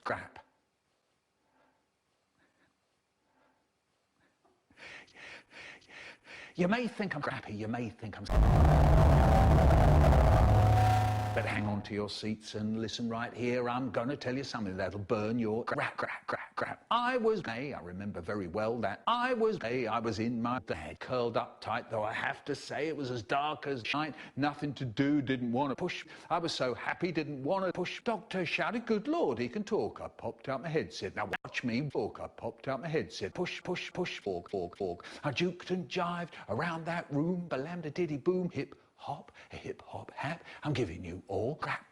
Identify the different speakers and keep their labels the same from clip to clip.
Speaker 1: Scrap. You may think I'm scrappy, you may think I'm... But hang on to your seats and listen right here. I'm gonna tell you something that'll burn your crap. I remember very well that I was in my bed, curled up tight, though I have to say it was as dark as night. Nothing to do, didn't want to push. I was so happy, didn't want to push. Doctor shouted, good Lord, he can talk. I popped out my headset. Now watch me walk. I popped out my headset. Push, fork. I juked and jived around that room. Balam-da-diddy boom, hip hop hat. I'm giving you all crap.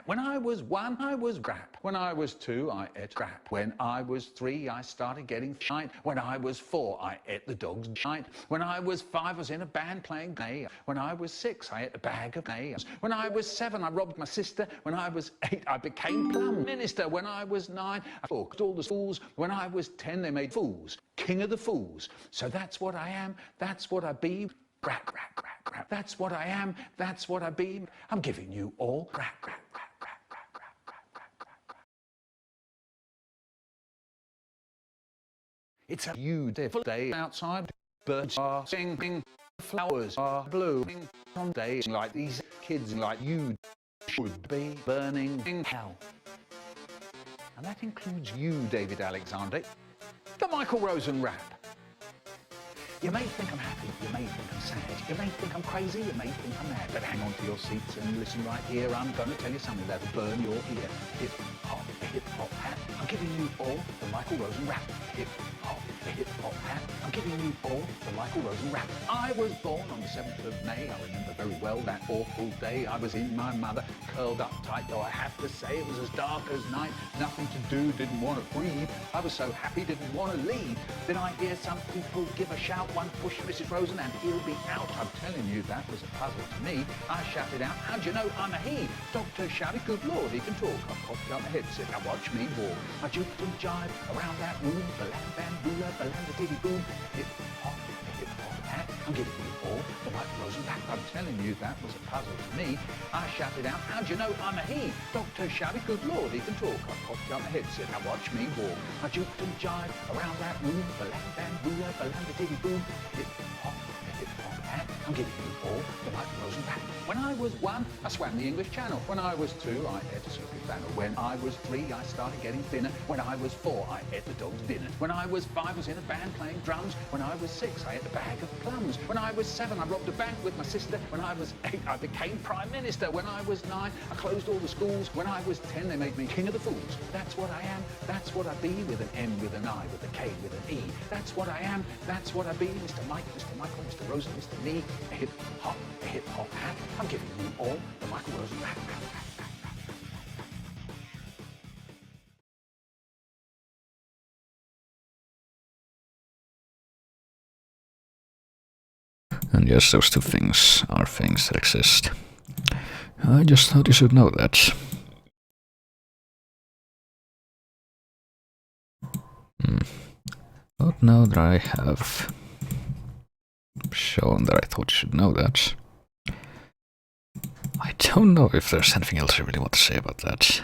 Speaker 1: When I was 1, I was crap. When I was 2, I ate crap. When I was 3, I started getting shite. When I was 4, I ate the dog's shite. When I was 5, I was in a band playing gay. When I was 6, I ate a bag of nails. When I was 7, I robbed my sister. When I was 8, I became plum minister. When I was 9, I forked all the fools. When I was 10, they made fools. King of the fools. So that's what I am. That's what I be. Crap. That's what I am. That's what I be. I'm giving you all crap. It's a beautiful day outside. Birds are singing. Flowers are blooming. On days like these, kids like you should be burning in hell. And that includes you, David Alexander. The Michael Rosen rap. You may think I'm happy, you may think I'm sad, you may think I'm crazy, you may think I'm mad, but hang on to your seats and listen right here. I'm gonna tell you something that'll burn your ear. Hip hop hat. I'm giving you all the Michael Rosen rap. Hip hop hat. I'm giving you all the Michael Rosen rap. I was born on the 7th of May. I remember very well that awful day. I was in my mother, curled up tight, though I have to say it was as dark as night. Nothing to do, didn't want to breathe. I was so happy, didn't want to leave. Then I hear some people give a shout. One push Mrs. Rosen and he'll be out. I'm telling you, that was a puzzle to me. I shouted out, how'd you know I'm a he? Doctor shouted, good Lord, he can talk. I popped out my headset. Now watch me walk. I juked and jived around that room. Balam-bam-boola, balam-da-diddy-boom. Hip hop hat. I'm giving you all the Michael Rosen rap. I'm telling you, that was a puzzle to me. I shouted out, how'd you know I'm a he? Doctor shouted, good Lord, he can talk. I popped out my headset. Now watch me walk. I juked and jived around that room. Balam-bam-boola, balam-da-diddy-boom. Hip hop hat. I'm giving you all the Michael Rosen rap. When I was 1, I swam the English Channel. When I was 2, I ate a Soapy flannel. When I was 3, I started getting thinner. When I was 4, I ate the dog's dinner. When I was 5, I was in a band playing drums. When I was 6, I ate a bag of plums. When I was 7, I robbed a bank with my sister. When I was 8, I became Prime Minister. When I was 9, I closed all the schools. When I was 10, they made me King of the Fools. That's what I am. That's what I be, with an M, with an I, with a K, with an E. That's what I am. That's what I be. Mr. Mike, Mr. Michael, Mr. Rosen, Mr. Me. A hip hop hat. I'm giving you all the Michael Rosen rap.
Speaker 2: And yes, those two things are things that exist. I just thought you should know that. But now that I have shown that I thought you should know that, I don't know if there's anything else I really want to say about that.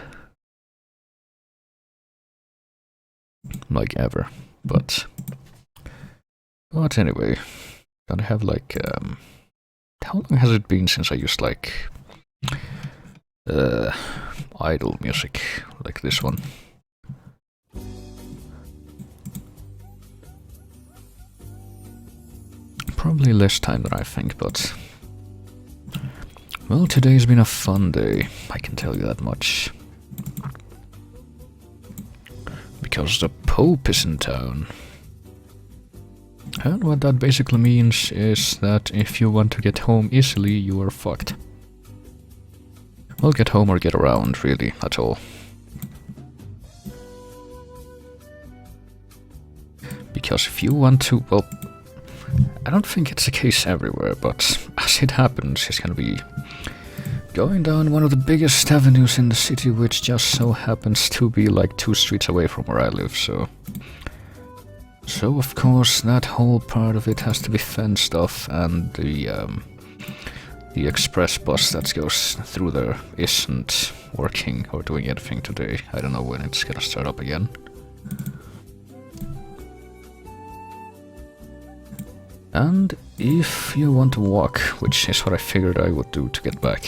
Speaker 2: Like ever, but anyway, gonna have like, how long has it been since I used like, idle music, like this one? Probably less time than I think, but well, today's been a fun day, I can tell you that much. Because the Pope is in town. And what that basically means is that if you want to get home easily, you are fucked. Well, get home or get around, really, at all. Because if you want to, well, I don't think it's the case everywhere, but as it happens, it's gonna be going down one of the biggest avenues in the city, which just so happens to be like 2 streets away from where I live, so of course that whole part of it has to be fenced off, and the express bus that goes through there isn't working or doing anything today. I don't know when it's gonna start up again. And if you want to walk, which is what I figured I would do to get back,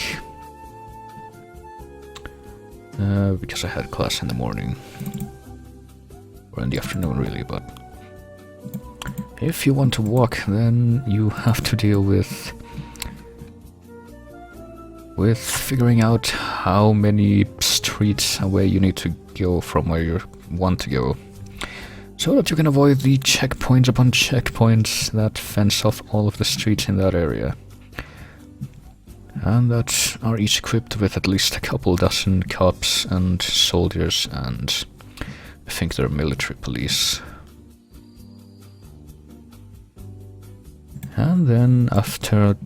Speaker 2: because I had class in the morning, or in the afternoon really, but if you want to walk, then you have to deal with figuring out how many streets away you need to go from where you want to go, so that you can avoid the checkpoints upon checkpoints that fence off all of the streets in that area, and that are each equipped with at least a couple dozen cops and soldiers, and I think they're military police. And then after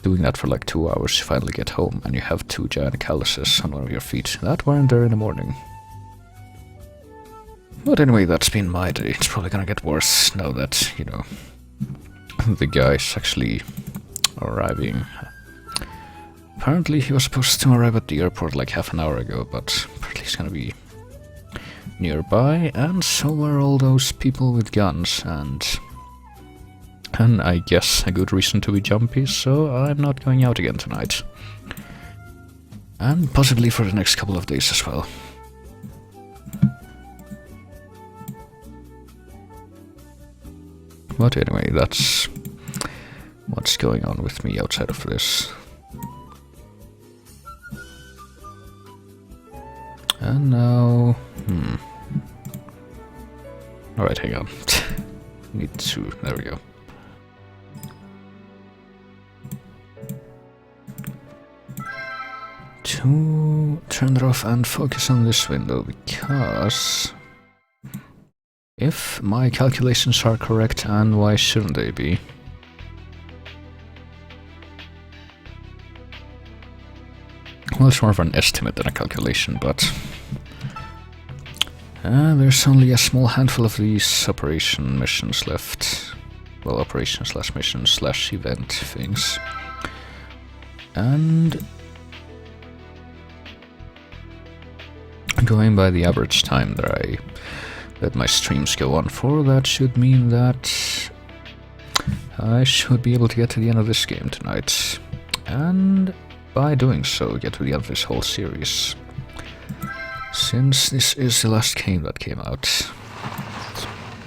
Speaker 2: doing that for like 2 hours, you finally get home and you have 2 giant calluses on one of your feet that weren't there in the morning. But anyway, that's been my day. It's probably gonna get worse now that, you know, the guy's actually arriving. Apparently he was supposed to arrive at the airport like half an hour ago, but apparently he's gonna be nearby, and so are all those people with guns, and I guess a good reason to be jumpy, so I'm not going out again tonight. And possibly for the next couple of days as well. But anyway, that's what's going on with me outside of this. And now... Alright, hang on. Need to... There we go. To turn it off and focus on this window, because if my calculations are correct, and why shouldn't they be? Well, it's more of an estimate than a calculation, but there's only a small handful of these operation missions left. Well, operation slash mission slash event things. And going by the average time that I let my streams go on for, that should mean that I should be able to get to the end of this game tonight, and by doing so get to the end of this whole series, since this is the last game that came out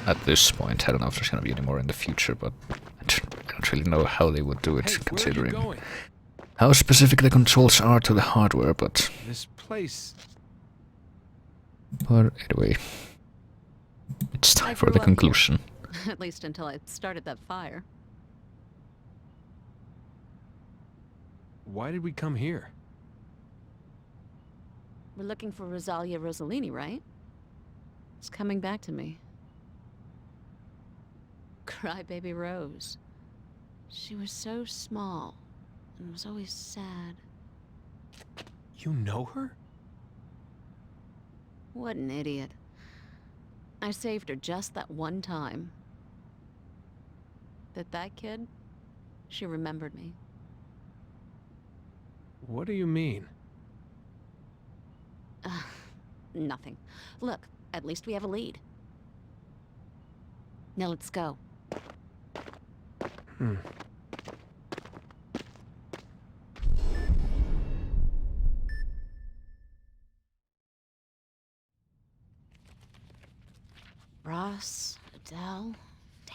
Speaker 2: at this point. I don't know if there's gonna be any more in the future, but I don't really know how they would do it, considering how specific the controls are to the hardware, but...
Speaker 3: This place...
Speaker 2: But anyway, it's time for the conclusion.
Speaker 4: At least until I started that fire.
Speaker 3: Why did we come here?
Speaker 4: We're looking for Rosalia Rossellini, right? It's coming back to me. Crybaby Rose. She was so small and was always sad.
Speaker 3: You know her?
Speaker 4: What an idiot. I saved her just that one time. But that kid, she remembered me.
Speaker 3: What do you mean?
Speaker 4: Nothing. Look, at least we have a lead. Now let's go. Ross, Adele...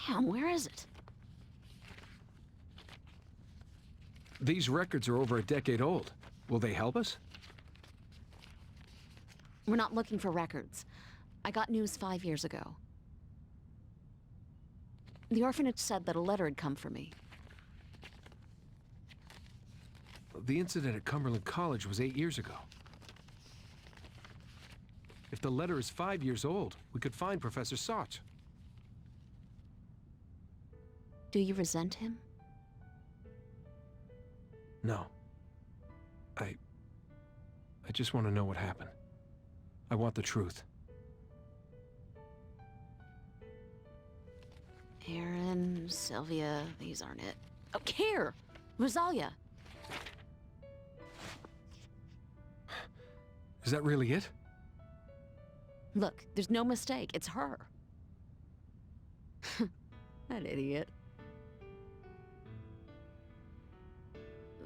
Speaker 4: Damn, where is it?
Speaker 3: These records are over a decade old. Will they help us?
Speaker 4: We're not looking for records. I got news 5 years ago. The orphanage said that a letter had come for me.
Speaker 3: The incident at Cumberland College was 8 years ago. If the letter is 5 years old, we could find Professor Soch.
Speaker 4: Do you resent him?
Speaker 3: No. I just want to know what happened. I want the truth.
Speaker 4: Aaron, Sylvia, these aren't it. Oh, here! Rosalia!
Speaker 3: Is that really it?
Speaker 4: Look, there's no mistake. It's her. That idiot.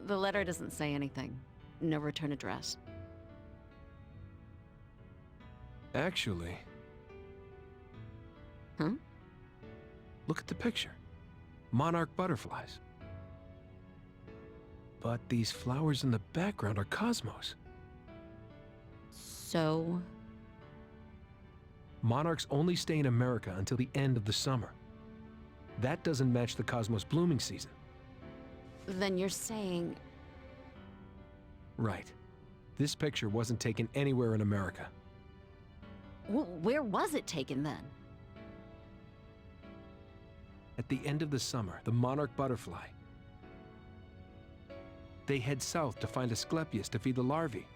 Speaker 4: The letter doesn't say anything. No return address.
Speaker 3: Actually...
Speaker 4: Huh?
Speaker 3: Look at the picture. Monarch butterflies. But these flowers in the background are cosmos.
Speaker 4: So...
Speaker 3: Monarchs only stay in America until the end of the summer. That doesn't match the cosmos blooming season.
Speaker 4: Then you're saying...
Speaker 3: Right. This picture wasn't taken anywhere in America.
Speaker 4: Well, where was it taken then?
Speaker 3: At the end of the summer, the monarch butterfly. They head south to find Asclepius to feed the larvae.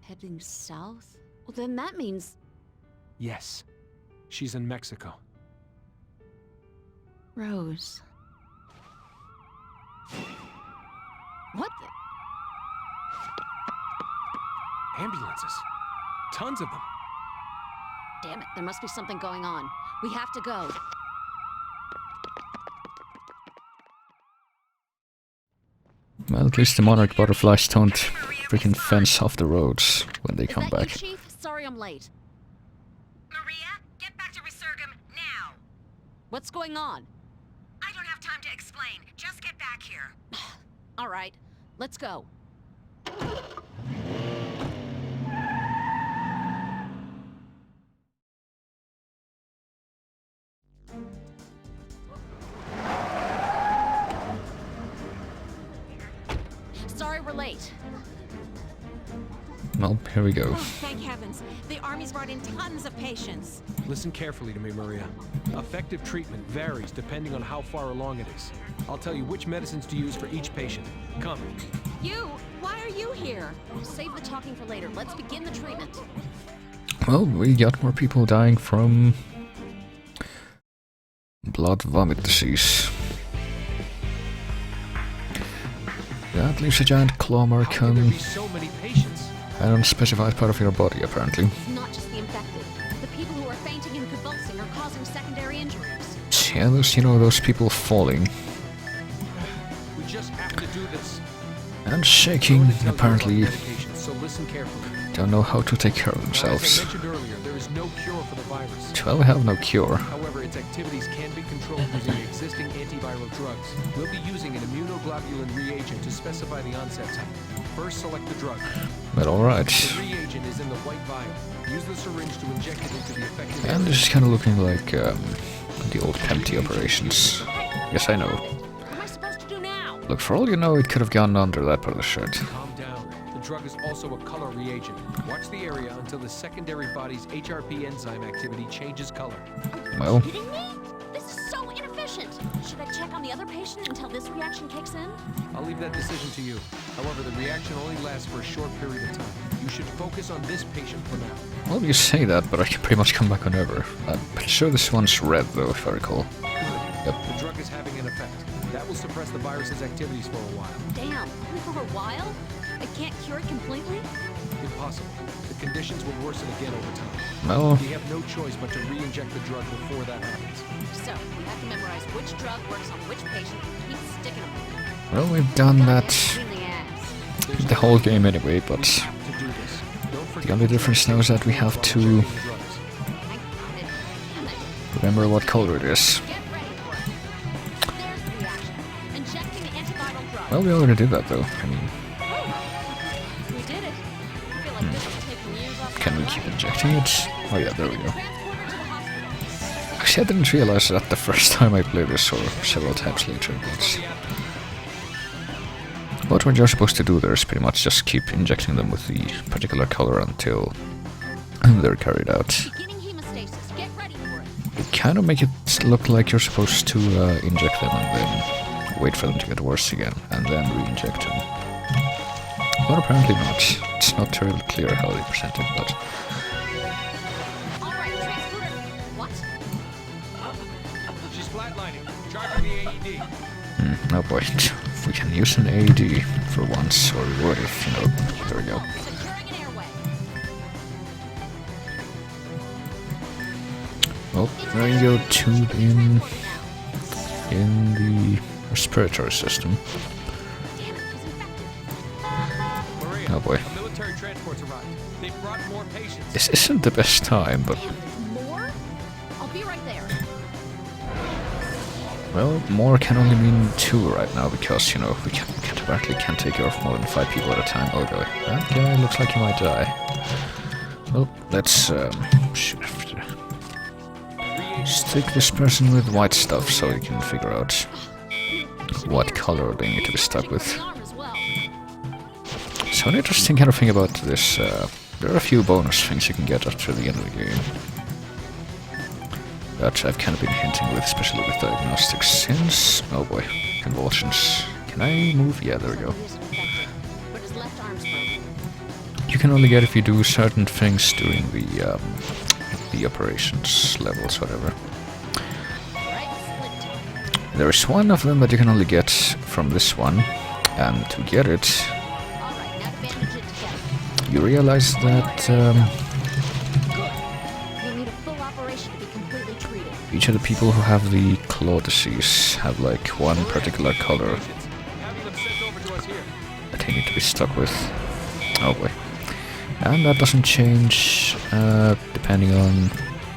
Speaker 4: Heading south? Well, then that means...
Speaker 3: Yes. She's in Mexico.
Speaker 4: Rose. What the...
Speaker 3: Ambulances. Tons of them.
Speaker 4: Damn it, there must be something going on. We have to go.
Speaker 2: Well, at least the monarch butterflies don't freaking fence off the roads when they come
Speaker 4: Is that
Speaker 2: back.
Speaker 4: you, Chief? Sorry I'm late.
Speaker 5: Maria, get back to Resurgam now!
Speaker 4: What's going on?
Speaker 5: I don't have time to explain. Just get back here.
Speaker 4: All right, let's go. Sorry we're late.
Speaker 2: Well, here we go.
Speaker 5: Oh, thank heavens. The Army's brought in tons of patients.
Speaker 3: Listen carefully to me, Maria. Effective treatment varies depending on how far along it is. I'll tell you which medicines to use for each patient. Come.
Speaker 5: You? Why are you here?
Speaker 4: Save the talking for later. Let's begin the treatment.
Speaker 2: Well, we got more people dying from blood vomit disease. That leaves a giant claw mark
Speaker 3: How can there
Speaker 2: on
Speaker 3: be so many patients?
Speaker 2: an unspecified part of your body, apparently.
Speaker 4: It's not just the infected. The people who are fainting and convulsing are causing secondary injuries.
Speaker 2: Yeah, those people falling
Speaker 3: We just have to do this.
Speaker 2: and shaking,
Speaker 3: I'm going to tell you about
Speaker 2: apparently
Speaker 3: medications, so listen carefully.
Speaker 2: don't know how to take care of
Speaker 3: As I
Speaker 2: themselves.
Speaker 3: mentioned earlier, there is no cure for the virus.
Speaker 2: Well, we have no cure.
Speaker 3: However, its activities can be controlled using existing antiviral drugs. We'll be using an immunoglobulin reagent to specify the onset time. First, select the drug.
Speaker 2: But alright.
Speaker 3: The reagent is in the white vial. Use the syringe to inject it into the affected
Speaker 2: And
Speaker 3: area.
Speaker 2: this is kind of looking like the old Pempty operations. Yes, I know.
Speaker 4: What am I supposed to do now?
Speaker 2: Look, for all you know, it could have gone under that part of the shirt.
Speaker 3: Calm down. The drug is also a color reagent. Watch the area until the secondary body's HRP enzyme activity changes color.
Speaker 2: Well,
Speaker 4: Kidding me? This is so inefficient. Should I check on the other patient until this reaction kicks in?
Speaker 3: I'll leave that decision to you. However, the reaction only lasts for a short period of time. You should focus on this patient for now.
Speaker 2: well, you say that, but I can pretty much come back whenever. I'm pretty sure this one's red, though, if I recall. Yep.
Speaker 3: The drug is having an effect. That will suppress the virus's activities for a while.
Speaker 4: Damn, only for a while? I can't cure it completely?
Speaker 3: Impossible. The conditions will worsen again over time.
Speaker 2: Well,
Speaker 3: We have no choice but to re-inject the drug before that happens.
Speaker 4: So, we have to memorize which drug works on which patient and keep sticking them.
Speaker 2: well, we've done that
Speaker 4: Pain in the ass.
Speaker 3: There's
Speaker 2: the
Speaker 3: no
Speaker 2: whole
Speaker 3: choice.
Speaker 2: game anyway,
Speaker 3: We
Speaker 2: but
Speaker 3: have to do this. Don't forget
Speaker 2: the only
Speaker 3: to
Speaker 2: difference now is that we have to
Speaker 3: drugs.
Speaker 4: I got it. Damn it.
Speaker 2: remember what color it is.
Speaker 4: Get ready for it. There's the reaction. Injecting antiviral drug.
Speaker 2: Well, we already did that, though. I mean,
Speaker 4: We did it. I feel like this is taking years off
Speaker 2: can
Speaker 4: my
Speaker 2: we
Speaker 4: life.
Speaker 2: keep injecting it? Oh yeah, there we go.
Speaker 4: Transport her to the hospital.
Speaker 2: Actually, I didn't realize that the first time I played this, or several times later, but... What you're supposed to do there is pretty much just keep injecting them with the particular color until they're carried out.
Speaker 4: Beginning hemostasis. Get ready for it.
Speaker 2: You kind of make it look like you're supposed to inject them and then wait for them to get worse again, and then re-inject them. But apparently not. It's not really clear how they present it, but...
Speaker 4: All right, transport her. What?
Speaker 3: She's flatlining. Charging the AED.
Speaker 2: Oh boy, if we can use an AED for once, or we would if, you know, there we go. Well, there you go, tube in the respiratory system.
Speaker 3: Maria,
Speaker 2: Oh boy.
Speaker 3: a military transport's arrived. They've brought more patients.
Speaker 2: This isn't the best time, but
Speaker 4: More? I'll be right there.
Speaker 2: well, more can only mean 2 right now because, you know, we can't take care of more than 5 people at a time. Oh boy, that guy looks like he might die. Well, let's shoot after. Stick this person with white stuff so you can figure out what color they need to be stuck with. So an interesting kind of thing about this, there are a few bonus things you can get after the end of the game. That I've kind of been hinting with, especially with diagnostics since... oh boy, convulsions. Can I move? Yeah, there we go. You can only get if you do certain things during the operations levels, whatever. There is one of them that you can only get from this one, and to get it, you realize that each of the people who have the claw disease have like one particular color that they need to be stuck with. Oh boy. And that doesn't change depending on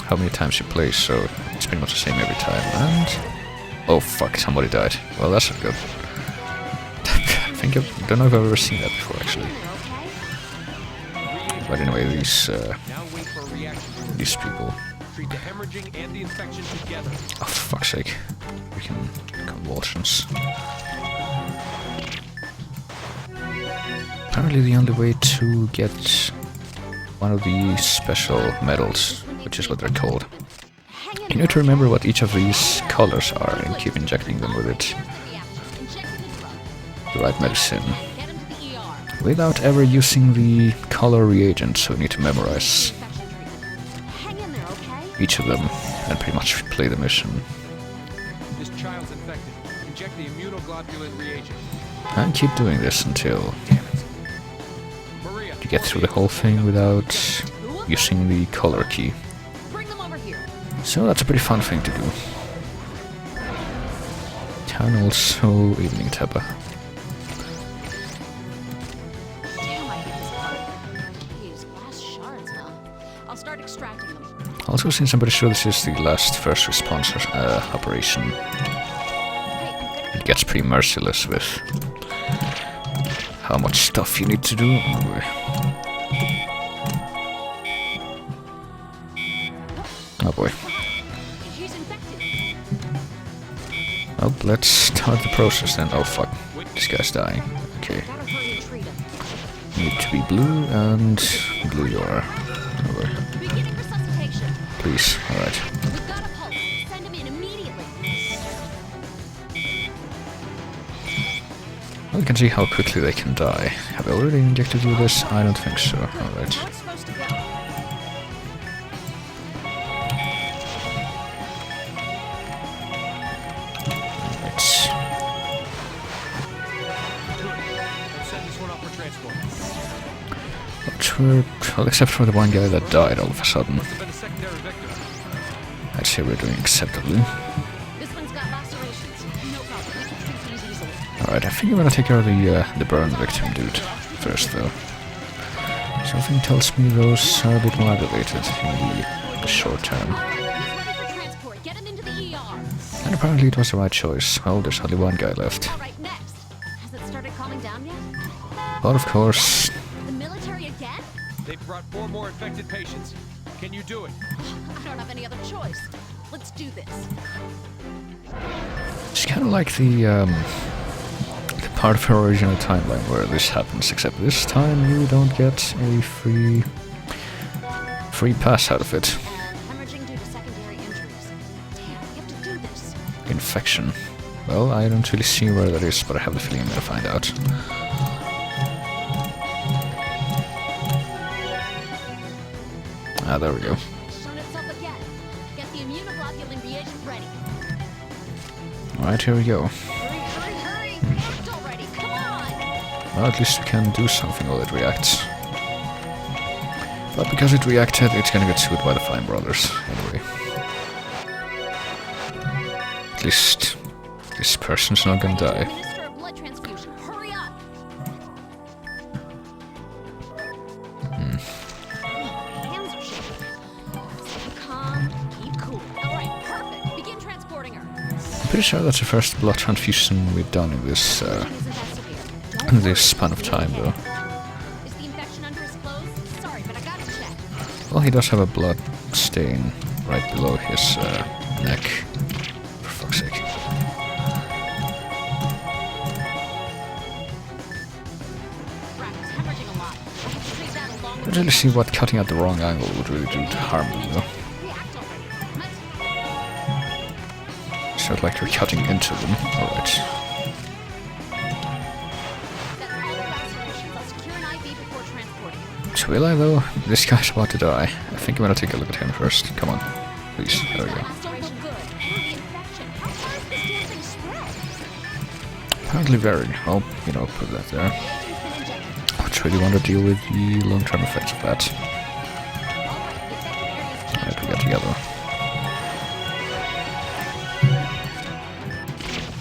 Speaker 2: how many times you play, so it's pretty much the same every time. And oh fuck, somebody died. Well, that's not good. I don't know if I've ever seen that before, actually. But anyway, these people.
Speaker 3: Treat the hemorrhaging and the infection together.
Speaker 2: Oh, for fuck's sake. Freaking convulsions. Apparently the only way to get one of the special medals, which is what they're called, you need to remember what each of these colors are and keep injecting them with it. The right medicine. Without ever using the color reagent, so you need to memorize each of them and pretty much play the mission.
Speaker 3: This child's infected. Inject the immunoglobulin reagent.
Speaker 2: And keep doing this until
Speaker 3: Maria,
Speaker 2: you get through the whole thing without using the color key. So that's a pretty fun thing to do. And also evening tabba. Also, since I'm pretty sure this is the last first response operation, it gets pretty merciless with how much stuff you need to do. Oh boy. Well, let's start the process then. Oh fuck, this guy's dying. Okay. Need to be blue, and blue you are. Over. Please, alright. Well, you can see how quickly they can die. Have I already injected you this? I don't think so. Alright. Well, except for the one guy that died all of a sudden. I'd say we're doing acceptably. Alright, I think I'm gonna take care of the burn victim dude first, though. Something tells me those are a bit more aggravated in the short term. And apparently it was the right choice. Well, there's only one guy left. But of course...
Speaker 3: They've brought 4 more infected patients. Can you do it?
Speaker 4: I don't have any other choice. Let's do this.
Speaker 2: It's kind of like the part of her original timeline where this happens, except this time you don't get a free pass out of it.
Speaker 4: Hemorrhaging due to secondary injuries. Damn, we have to do this.
Speaker 2: Infection. Well, I don't really see where that is, but I have the feeling I'm gonna find out. Ah, there we go. Alright, here we go. Well, at least we can do something while it reacts. But because it reacted, it's gonna get sued by the Fine Brothers, anyway. At least this person's not gonna die.
Speaker 4: Minister of blood transfusion, hurry up! Hands are shaking. Stay calm, keep cool. Alright, perfect. Begin transporting her.
Speaker 2: I'm pretty sure that's the first blood transfusion we've done in this
Speaker 4: Isn't that severe?
Speaker 2: in this span of time, though.
Speaker 4: Is the infection under his clothes? Sorry, but I gotta check.
Speaker 2: Well, he does have a blood stain right below his neck. For fuck's sake.
Speaker 4: Right, he's hemorrhaging a lot. I have to treat that along
Speaker 2: I
Speaker 4: with
Speaker 2: don't really see what cutting at the wrong angle would really do to harm him, though.
Speaker 4: react already. Let's
Speaker 2: Sort of like you're cutting into them. Alright.
Speaker 4: set all the lacerations. I'll secure an IV before transporting her.
Speaker 2: So will I, though? This guy's about to die. I think I'm gonna take a look at him first. Come on. Please. There we go.
Speaker 4: Don't look good. Infection. How far is this damn thing spread?
Speaker 2: Apparently very. Well, you know, put that there.
Speaker 4: Agent's been injected.
Speaker 2: I just really want to deal with the long-term effects of that.
Speaker 4: Alright, the affected area's changed.
Speaker 2: Alright, we got together.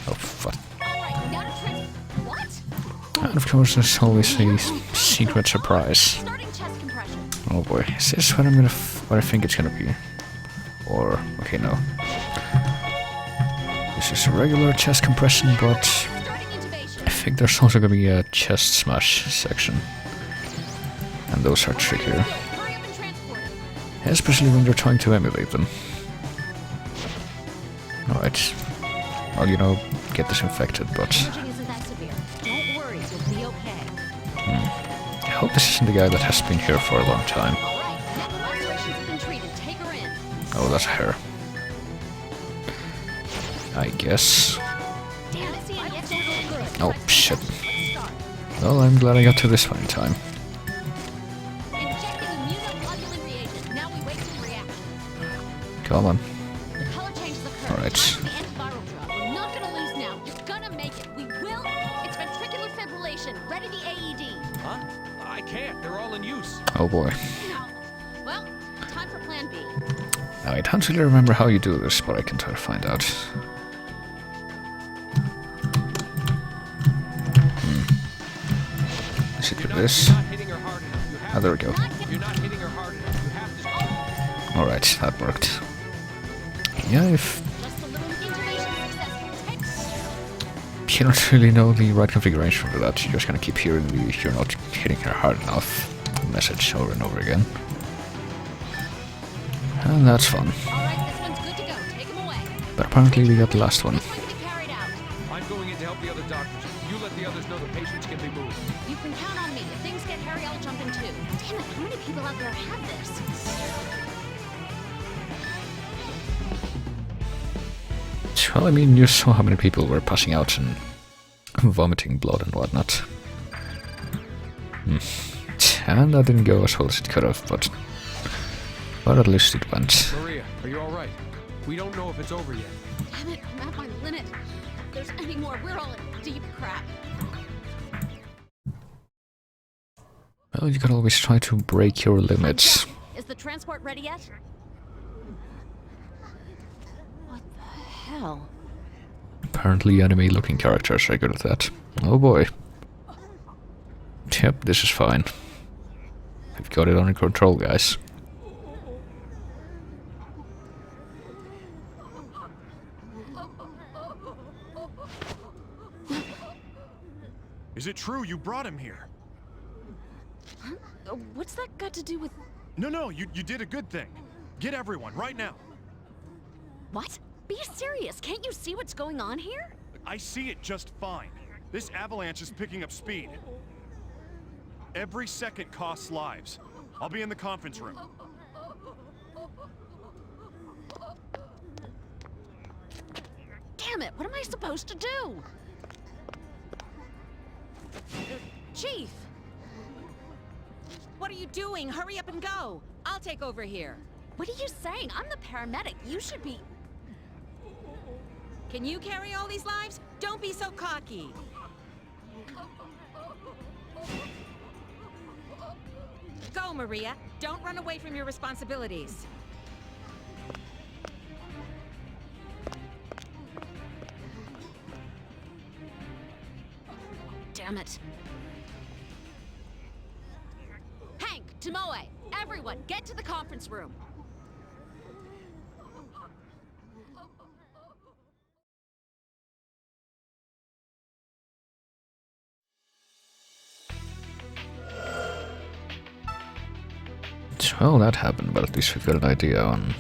Speaker 2: Oh, fuck.
Speaker 4: Alright, now to what?
Speaker 2: And of course, there's always a secret surprise.
Speaker 4: Starting chest compression.
Speaker 2: Oh boy, is this what I'm gonna what I think it's gonna be? Or okay, no. This is a regular chest compression, but
Speaker 4: Starting intubation.
Speaker 2: I think there's also gonna be a chest smash section, and those are trickier,
Speaker 4: Hurry up and transport it.
Speaker 2: especially when you're trying to emulate them. All right. Well, you know, get disinfected, but
Speaker 4: Hemorrhaging isn't that severe. Don't worry, you'll be okay.
Speaker 2: I hope this isn't the guy that has been here for a long time.
Speaker 4: Alright, neck lacerations have been treated. Take her in.
Speaker 2: Oh, that's her. I guess.
Speaker 4: Damn it, my hips don't look good.
Speaker 2: Oh, shit.
Speaker 4: Let's start.
Speaker 2: Well, I'm glad I got to this one in time.
Speaker 4: Injecting immunoglobulin reagent. Now we wait for the reaction.
Speaker 2: Come on.
Speaker 4: The color changes occur.
Speaker 2: Alright.
Speaker 4: Time for the antiviral drug. We're not gonna lose now. You're gonna make it. We will. It's ventricular fibrillation. Ready the AED.
Speaker 3: Huh? I can't. They're all in use.
Speaker 2: Oh boy.
Speaker 4: Now, well, time for plan B.
Speaker 2: Now, I don't really remember how you do this, but I can try to find out. Is it with this?
Speaker 3: You're not hitting her hard enough. You have
Speaker 2: Ah, there we go.
Speaker 3: You're not hitting her hard enough. You have to.
Speaker 2: Alright, that worked. Yeah, if
Speaker 4: Just a little intubation successful. Take
Speaker 2: you don't really know the right configuration for that, you're just gonna keep hearing the "you're not hitting her hard enough" message over and over again. And that's fun.
Speaker 4: Alright, this one's good to go. Take him away.
Speaker 2: But apparently we got the last one.
Speaker 4: This one can be carried out.
Speaker 3: I'm going in to help the other doctors. You let the others know the patients can be moved.
Speaker 4: You can count on me. If things get hairy, I'll jump in too. Damn it, how many people out there have this?
Speaker 2: Well, I mean, you saw how many people were passing out and vomiting blood and whatnot. And that didn't go as well as it could have, but at least it went.
Speaker 3: Maria, are you all right? We don't know if it's over yet.
Speaker 4: Damn it, I'm at my limit. If there's any more, we're all in deep crap.
Speaker 2: Well, you can always try to break your limits.
Speaker 4: Is the transport ready yet? What the hell?
Speaker 2: Apparently anime-looking characters are good at that. Oh boy. Yep, this is fine. We've got it under control, guys.
Speaker 6: Is it true you brought him here?
Speaker 4: What's that got to do with...
Speaker 6: No, you did a good thing. Get everyone, right now.
Speaker 4: What? Be serious. Can't you see what's going on here?
Speaker 6: I see it just fine. This avalanche is picking up speed. Every second costs lives. I'll be in the conference room.
Speaker 4: Damn it, what am I supposed to do? Chief!
Speaker 7: What are you doing? Hurry up and go. I'll take over here.
Speaker 4: What are you saying? I'm the paramedic. You should be...
Speaker 7: Can you carry all these lives? Don't be so cocky. Go, Maria. Don't run away from your responsibilities.
Speaker 4: Damn it. Hank, Tomoe, everyone, get to the conference room.
Speaker 2: Well, that happened, but at least we've got an idea on...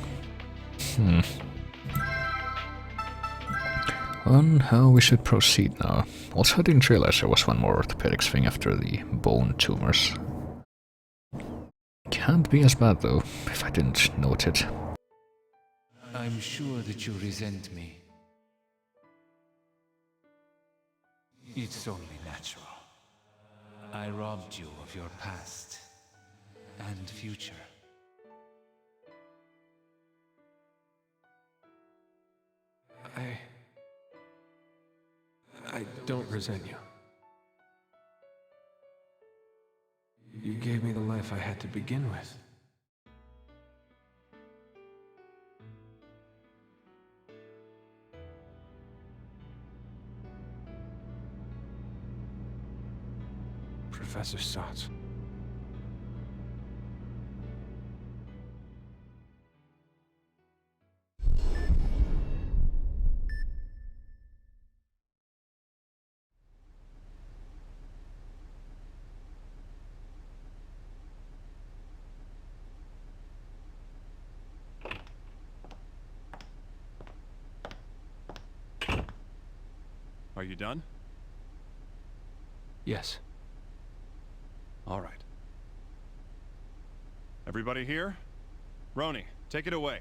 Speaker 2: on how we should proceed now. Also, I didn't realize there was one more orthopedics thing after the bone tumors. Can't be as bad, though, if I didn't note it.
Speaker 8: I'm sure that you resent me. It's only natural. I robbed you of your past and future.
Speaker 3: I don't resent you. You gave me the life I had to begin with. Professor Stotts.
Speaker 6: Are you done?
Speaker 3: Yes.
Speaker 6: All right. Everybody here? Roni, take it away.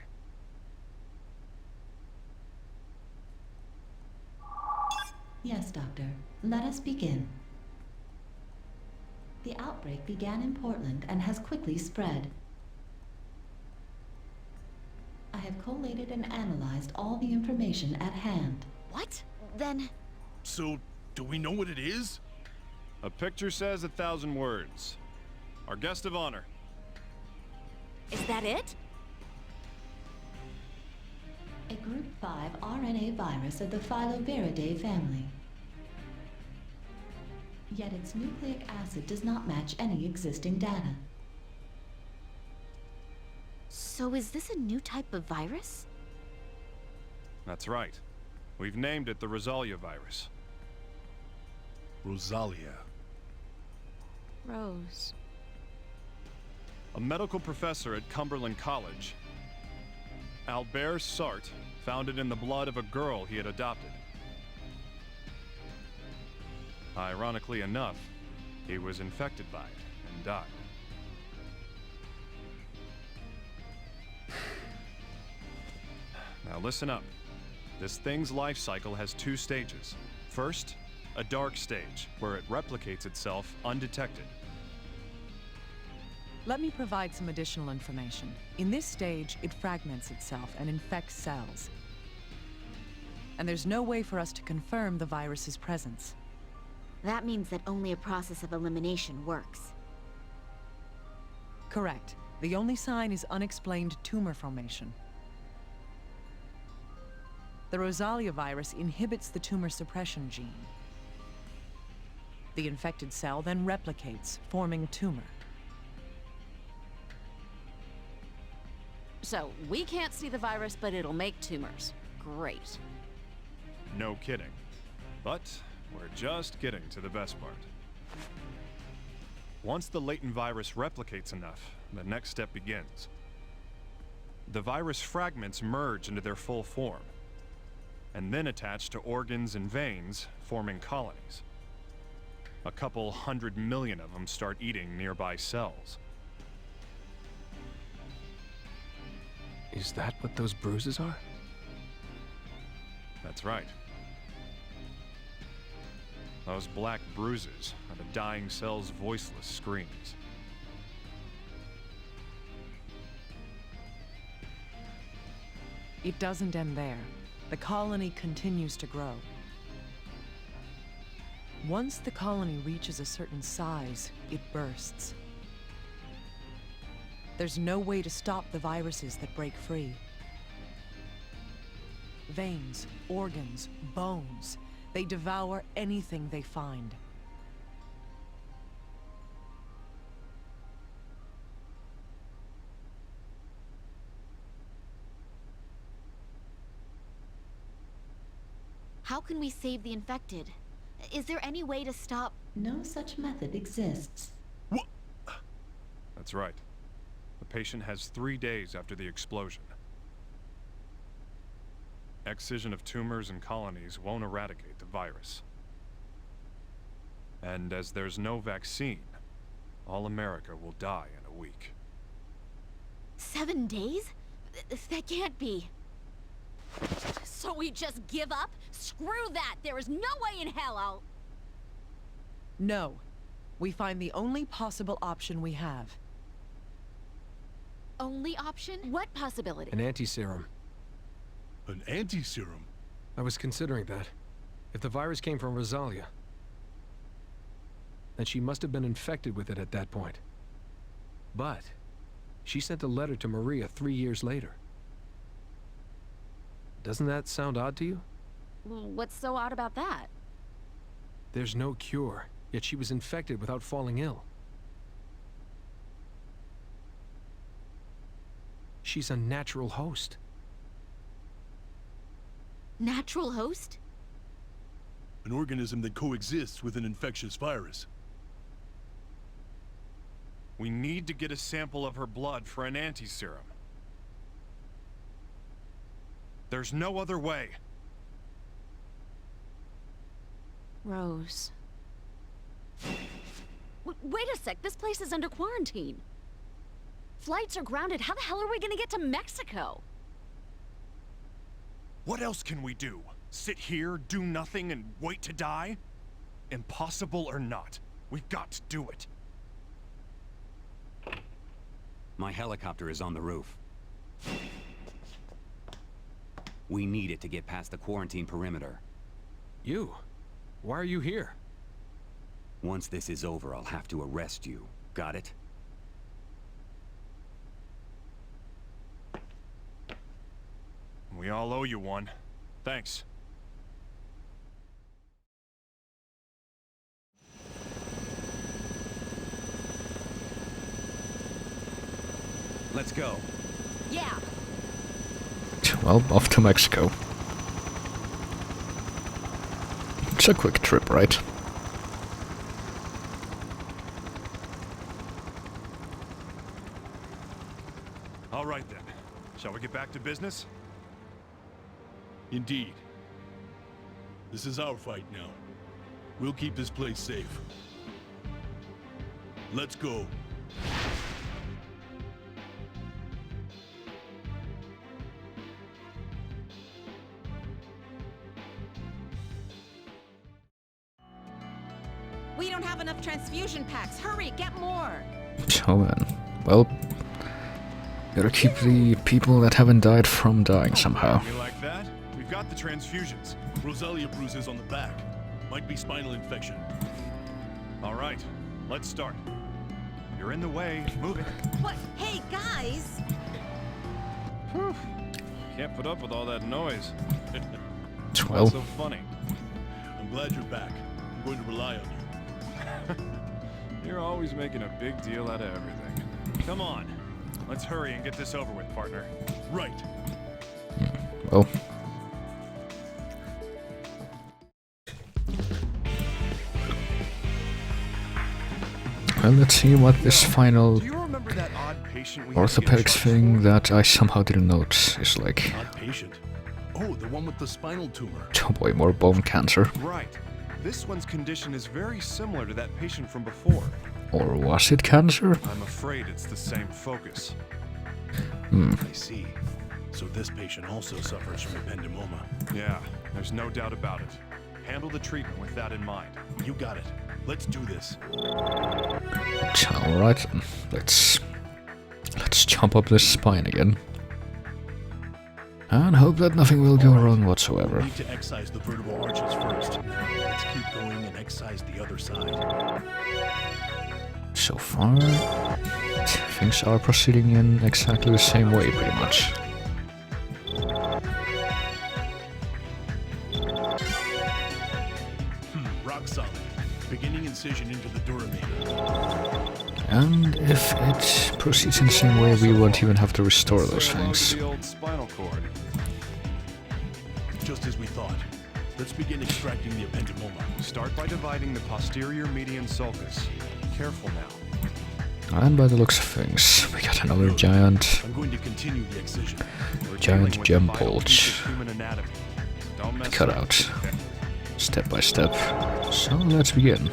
Speaker 9: Yes, Doctor. Let us begin. The outbreak began in Portland and has quickly spread. I have collated and analyzed all the information at hand.
Speaker 4: What? Then...
Speaker 10: So, do we know what it is?
Speaker 6: A picture says 1,000 words. Our guest of honor.
Speaker 4: is that it?
Speaker 9: A Group 5 RNA virus of the Filoviridae family. Yet its nucleic acid does not match any existing data.
Speaker 4: So is this a new type of virus?
Speaker 6: That's right. We've named it the Rosalia virus.
Speaker 10: Rosalia.
Speaker 4: Rose.
Speaker 6: A medical professor at Cumberland College, Albert Sartre, found it in the blood of a girl he had adopted. Ironically enough, he was infected by it and died. Now listen up. This thing's life cycle has 2 stages. First, a dark stage, where it replicates itself undetected.
Speaker 11: Let me provide some additional information. In this stage, it fragments itself and infects cells. And there's no way for us to confirm the virus's presence.
Speaker 4: That means that only a process of elimination works.
Speaker 11: Correct. The only sign is unexplained tumor formation. The Rosalia virus inhibits the tumor suppression gene. The infected cell then replicates, forming a tumor.
Speaker 4: So, we can't see the virus, but it'll make tumors. Great.
Speaker 6: No kidding. But we're just getting to the best part. Once the latent virus replicates enough, the next step begins. The virus fragments merge into their full form, and then attach to organs and veins, forming colonies. A couple 100 million of them start eating nearby cells.
Speaker 3: Is that what those bruises are?
Speaker 6: That's right. Those black bruises are the dying cell's voiceless screams.
Speaker 11: It doesn't end there. The colony continues to grow. Once the colony reaches a certain size, it bursts. There's no way to stop the viruses that break free. Veins, organs, bones. They devour anything they find.
Speaker 4: How can we save the infected? Is there any way to stop?
Speaker 9: No such method exists.
Speaker 10: What?
Speaker 6: That's right. The patient has 3 days after the explosion. Excision of tumors and colonies won't eradicate the virus. And as there's no vaccine, all America will die in a week.
Speaker 4: 7 days? That can't be. So we just give up? Screw that! There is no way in hell I'll...
Speaker 11: No. We find the only possible option we have.
Speaker 4: Only option? What possibility?
Speaker 3: An anti-serum.
Speaker 10: An anti-serum?
Speaker 3: I was considering that. If the virus came from Rosalia, then she must have been infected with it at that point. But she sent a letter to Maria 3 years later. Doesn't that sound odd to you?
Speaker 4: What's so odd about that?
Speaker 3: There's no cure, yet she was infected without falling ill. She's a natural host.
Speaker 4: Natural host?
Speaker 10: An organism that coexists with an infectious virus.
Speaker 6: We need to get a sample of her blood for an anti-serum. There's no other way.
Speaker 4: Rose. Wait a sec, this place is under quarantine. Flights are grounded. How the hell are we gonna get to Mexico?
Speaker 6: What else can we do? Sit here, do nothing, and wait to die? Impossible or not, we've got to do it.
Speaker 12: My helicopter is on the roof. We need it to get past the quarantine perimeter.
Speaker 3: You? Why are you here?
Speaker 12: Once this is over, I'll have to arrest you. Got it?
Speaker 6: We all owe you one. Thanks.
Speaker 12: Let's go.
Speaker 4: Yeah.
Speaker 2: Well, off to Mexico. It's a quick trip, right?
Speaker 6: All right then. Shall we get back to business?
Speaker 10: Indeed. This is our fight now. We'll keep this place safe. Let's go.
Speaker 7: We don't have enough transfusion packs. Hurry, get more.
Speaker 2: So then, well, gotta keep the people that haven't died from dying somehow.
Speaker 6: You like that? We've got the transfusions.
Speaker 10: Rosalia bruises on the back. Might be spinal infection.
Speaker 6: All right, let's start. You're in the way. Move it.
Speaker 7: What? Hey, guys!
Speaker 6: Whew. Can't put up with all that noise.
Speaker 2: Well,
Speaker 6: Not so funny.
Speaker 10: I'm glad you're back. I'm going to rely on you.
Speaker 6: You're always making a big deal out of everything. Come on. Let's hurry and get this over with, partner.
Speaker 10: Right.
Speaker 2: well. Well, let's see what this final
Speaker 6: Do you remember that odd patient we
Speaker 2: orthopedics thing that I somehow didn't notice is like.
Speaker 10: Not patient. Oh, the one with the spinal tumor.
Speaker 2: Oh boy, more bone cancer.
Speaker 6: Right. This one's condition is very similar to that patient from before.
Speaker 2: Or was it cancer?
Speaker 6: I'm afraid it's the same focus.
Speaker 10: I see. So this patient also suffers from ependymoma.
Speaker 6: Yeah, there's no doubt about it. Handle the treatment with that in mind.
Speaker 10: You got it. Let's do this.
Speaker 2: Alright, let's jump up this spine again. And hope that nothing will go wrong whatsoever.
Speaker 10: We need to excise the vertebral arches first. Let's keep going and excise the other side.
Speaker 2: So far, things are proceeding in exactly the same way, pretty much.
Speaker 10: Rock solid. Beginning incision into the durameter.
Speaker 2: And if it proceeds in the same way, we won't even have to restore those things.
Speaker 6: The old spinal cord.
Speaker 10: Just as we thought. Let's begin extracting the ependymoma.
Speaker 6: Start by dividing the posterior median sulcus. Careful now.
Speaker 2: And by the looks of things, we got another giant...
Speaker 10: I'm going to continue the excision.
Speaker 2: Giant gem bulge.
Speaker 6: Don't mess
Speaker 2: Cut
Speaker 6: up.
Speaker 2: out. Step by step. So let's begin.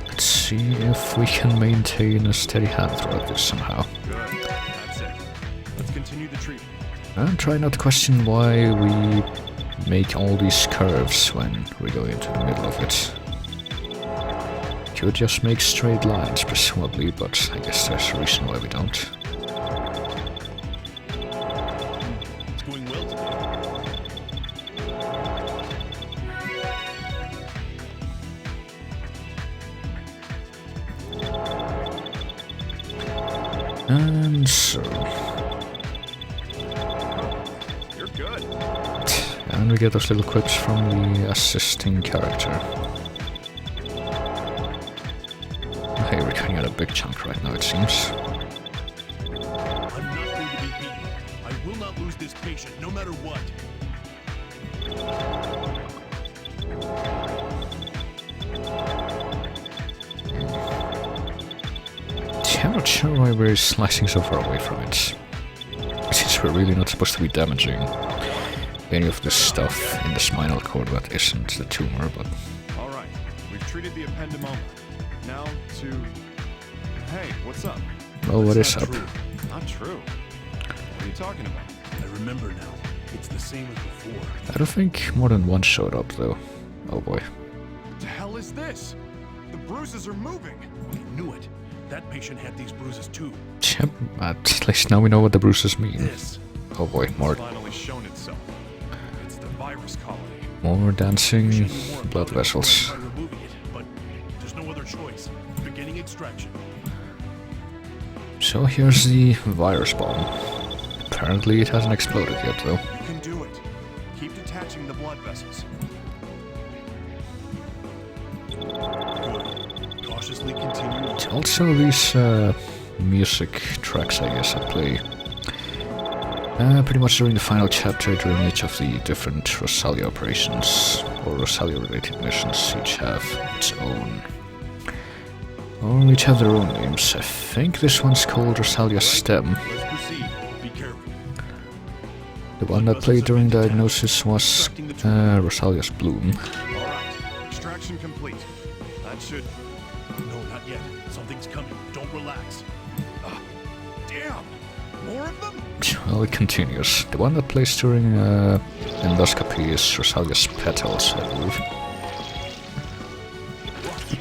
Speaker 2: Let's see if we can maintain a steady hand throughout this somehow.
Speaker 6: Good. That's it. Let's continue the treatment.
Speaker 2: And try not to question why we make all these curves when we go into the middle of it. Could just make straight lines, presumably, but I guess there's a reason why we don't.
Speaker 10: It's going well today.
Speaker 2: And so...
Speaker 6: You're good.
Speaker 2: And we get those little quips from the assisting character. Hey, we're cutting out a big chunk right now, it seems.
Speaker 10: I'm not going to be beaten. I will not lose this patient, no matter what.
Speaker 2: I'm not sure why we're slicing so far away from it. Since we're really not supposed to be damaging any of this stuff in the spinal cord that isn't the tumor, but...
Speaker 6: Alright, we've treated the ependymoma. Now to... Hey, what's up?
Speaker 2: Well, what is up?
Speaker 6: Not true. What are you talking about?
Speaker 10: I remember now. It's the same as before.
Speaker 2: I don't think more than one showed up, though. Oh boy.
Speaker 6: What the hell is this? The bruises are moving!
Speaker 10: I knew it. That patient had these bruises too.
Speaker 2: Yep, at least now we know what the bruises mean.
Speaker 10: This.
Speaker 2: Oh boy, more...
Speaker 6: It's finally shown itself. It's the virus colony.
Speaker 2: More dancing blood vessels.
Speaker 10: By removing it, but there's no other choice. Beginning extraction.
Speaker 2: So here's the virus bomb. Apparently it hasn't exploded yet, though.
Speaker 6: You can do it. Keep detaching the blood vessels.
Speaker 10: Good. Cautiously continue on.
Speaker 2: Also these music tracks, I guess, I play. Pretty much during the final chapter, during each of the different Rosalia operations, or Rosalia-related missions, each have its own. Or each have their own names. I think this one's called Rosalia Stem.
Speaker 10: Let's proceed. Be careful.
Speaker 2: The one that played during diagnosis was Rosalia's Bloom.
Speaker 6: Alright, extraction complete. That should...
Speaker 10: No, not yet. Something's coming. Don't relax.
Speaker 6: Damn! More of them?
Speaker 2: Well, it continues. The one that plays during endoscopy is Rosalia's Petals, I believe.